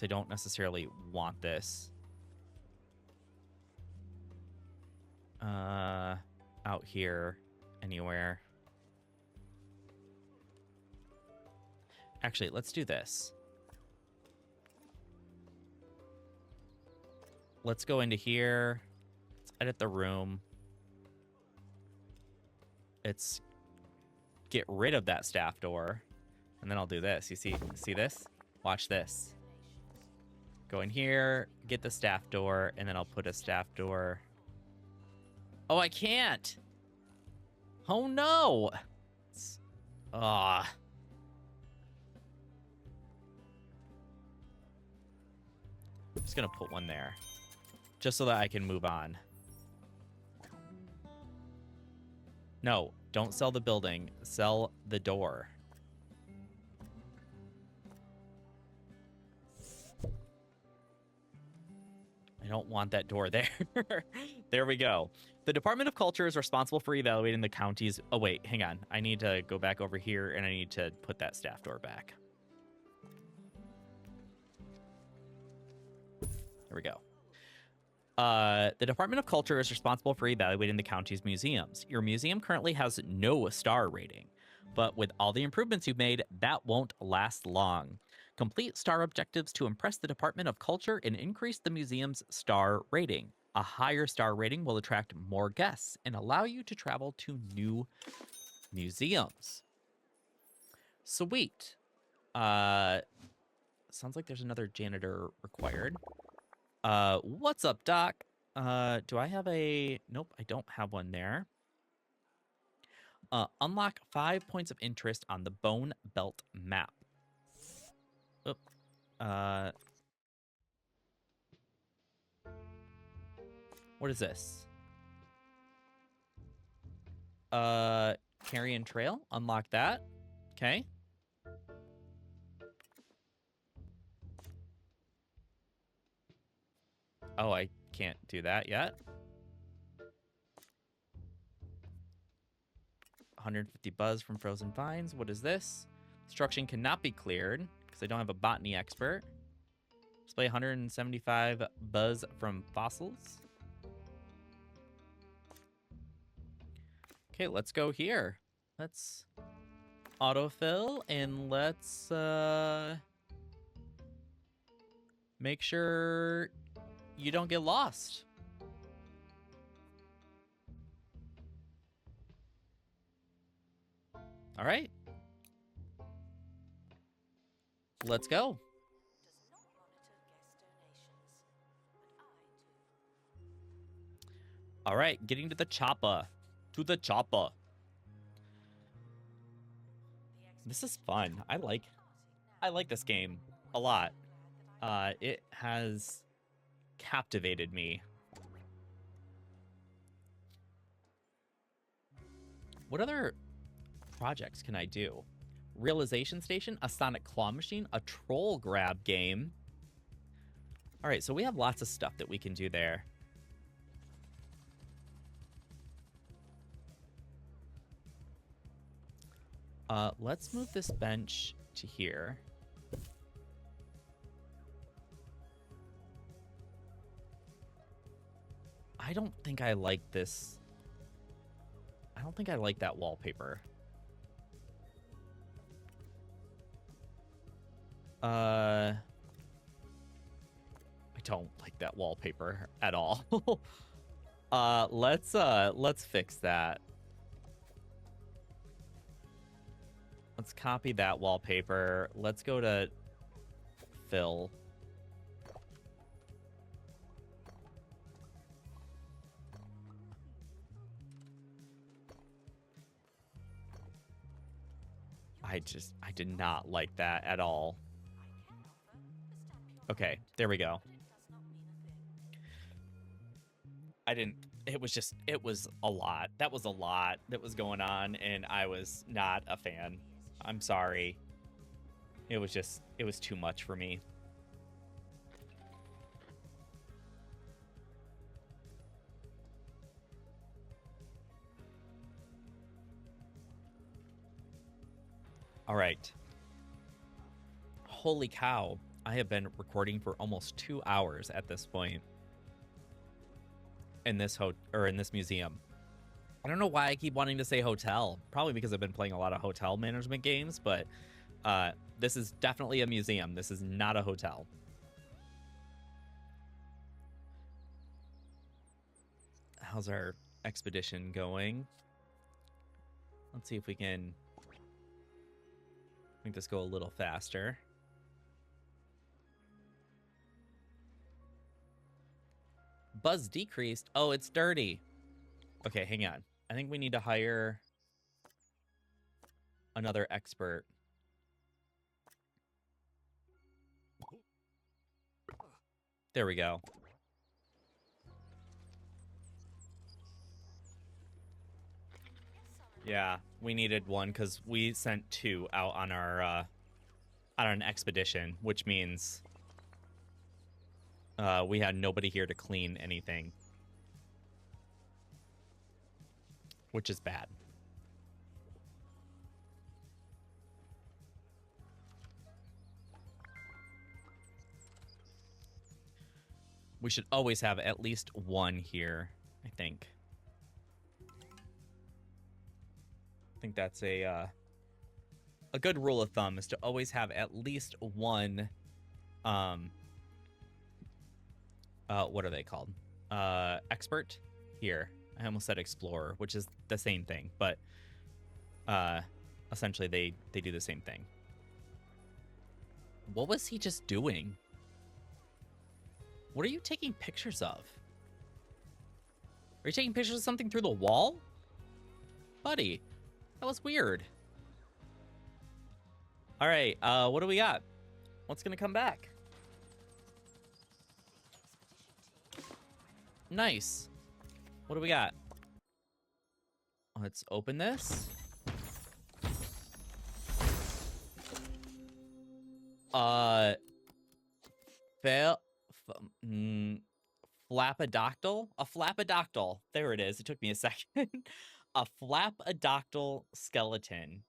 I don't necessarily want this. Out here anywhere. Actually, let's do this. Let's go into here. Let's edit the room. Let's get rid of that staff door. And then I'll do this. You see this? Watch this. Go in here, get the staff door, and then I'll put a staff door. Oh, I can't. Oh, no. Ah. I'm just going to put one there. Just so that I can move on. No, don't sell the building. Sell the door. I don't want that door there. There we go. The Department of Culture is responsible for evaluating the county's... Oh, wait, hang on. I need to go back over here, and I need to put that staff door back. There we go. The Department of Culture is responsible for evaluating the county's museums. Your museum currently has no star rating, but with all the improvements you've made, that won't last long. Complete star objectives to impress the Department of Culture and increase the museum's star rating. A higher star rating will attract more guests and allow you to travel to new museums. Sweet. Sounds like there's another janitor required. What's up, Doc? Do I have a... Nope, I don't have one there. Unlock 5 points of interest on the Bone Belt map. Oop. What is this? Carrion Trail. Unlock that. Okay. Oh, I can't do that yet. 150 buzz from frozen vines. What is this? Destruction cannot be cleared because I don't have a botany expert. Display 175 buzz from fossils. Okay, let's go here. Let's autofill and let's make sure you don't get lost. All right. Let's go. All right, getting to the chopper. To the chopper. This is fun. I like this game a lot. It has captivated me. What other projects can I do? Realization Station, a Sonic Claw Machine, a Troll Grab game. All right, so we have lots of stuff that we can do there. Let's move this bench to here. I don't think I like this. I don't think I like that wallpaper. I don't like that wallpaper at all. Let's fix that. Let's copy that wallpaper. Let's go to fill. I did not like that at all. Okay, there we go. It was a lot. That was a lot that was going on, and I was not a fan. I'm sorry. It was too much for me. All right. Holy cow. I have been recording for almost 2 hours at this point in this museum. I don't know why I keep wanting to say hotel. Probably because I've been playing a lot of hotel management games, but this is definitely a museum. This is not a hotel. How's our expedition going? Let's see if we can make this go a little faster. Buzz decreased. Oh, it's dirty. Okay, hang on. I think we need to hire another expert. There we go. Yeah, we needed one because we sent 2 out on our on an expedition, which means we had nobody here to clean anything, which is bad. We should always have at least one here, I think. I think that's a good rule of thumb, is to always have at least one what are they called? Expert here. I almost said explorer, which is the same thing, but essentially they do the same thing. What was he just doing? What are you taking pictures of? Are you taking pictures of something through the wall? Buddy, that was weird. All right, what do we got? What's gonna come back? Nice. What do we got? Let's open this. Flapodoctyl? A flapodoctyl. There it is. It took me a second. A flapodoctyl skeleton.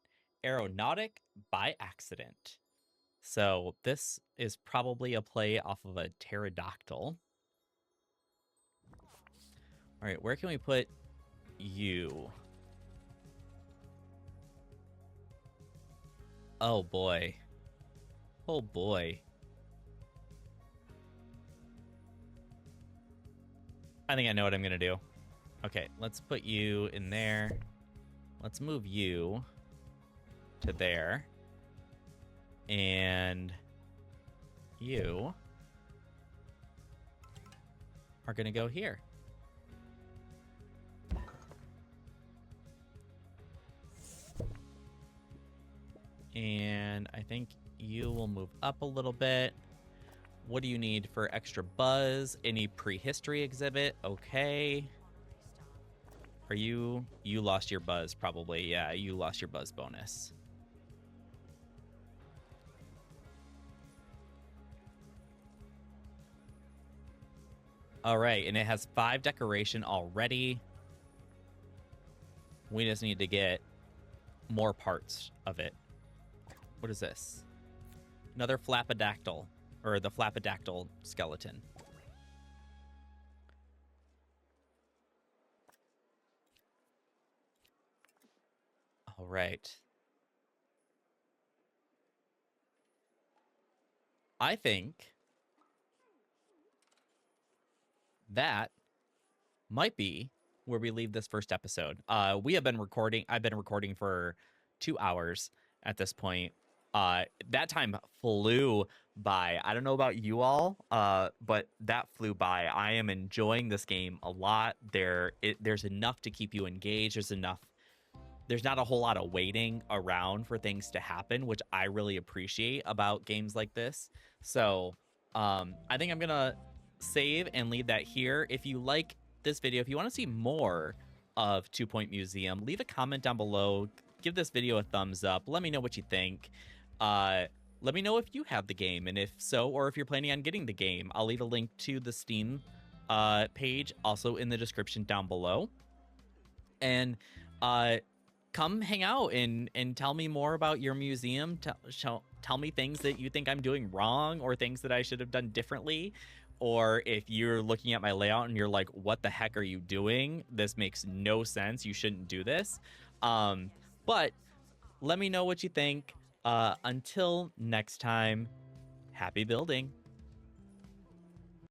Aeronautic by accident. So this is probably a play off of a pterodactyl. All right, where can we put you? Oh boy. Oh boy. I think I know what I'm gonna do. Okay, let's put you in there. Let's move you. to there. And you are going to go here. And I think you will move up a little bit. What do you need for extra buzz? Any prehistory exhibit? Okay. Are you lost your buzz probably. Yeah, you lost your buzz bonus. All right, and it has 5 decoration already. We just need to get more parts of it. What is this? Another flapidactyl, or the flapidactyl skeleton. All right. I think that might be where we leave this first episode. We have been recording. I've been recording for 2 hours at this point. That time flew by. I don't know about you all, but that flew by. I am enjoying this game a lot. There's enough to keep you engaged. There's not a whole lot of waiting around for things to happen, which I really appreciate about games like this. So I think I'm going to save and leave that here. If you like this video, if you want to see more of 2 Point Museum, leave a comment down below. Give this video a thumbs up. Let me know what you think. Let me know if you have the game, and if so, or if you're planning on getting the game. I'll leave a link to the Steam page also in the description down below. And come hang out and tell me more about your museum. Tell me things that you think I'm doing wrong, or things that I should have done differently. Or if you're looking at my layout and you're like, what the heck are you doing? This makes no sense. You shouldn't do this. But let me know what you think. Until next time, happy building.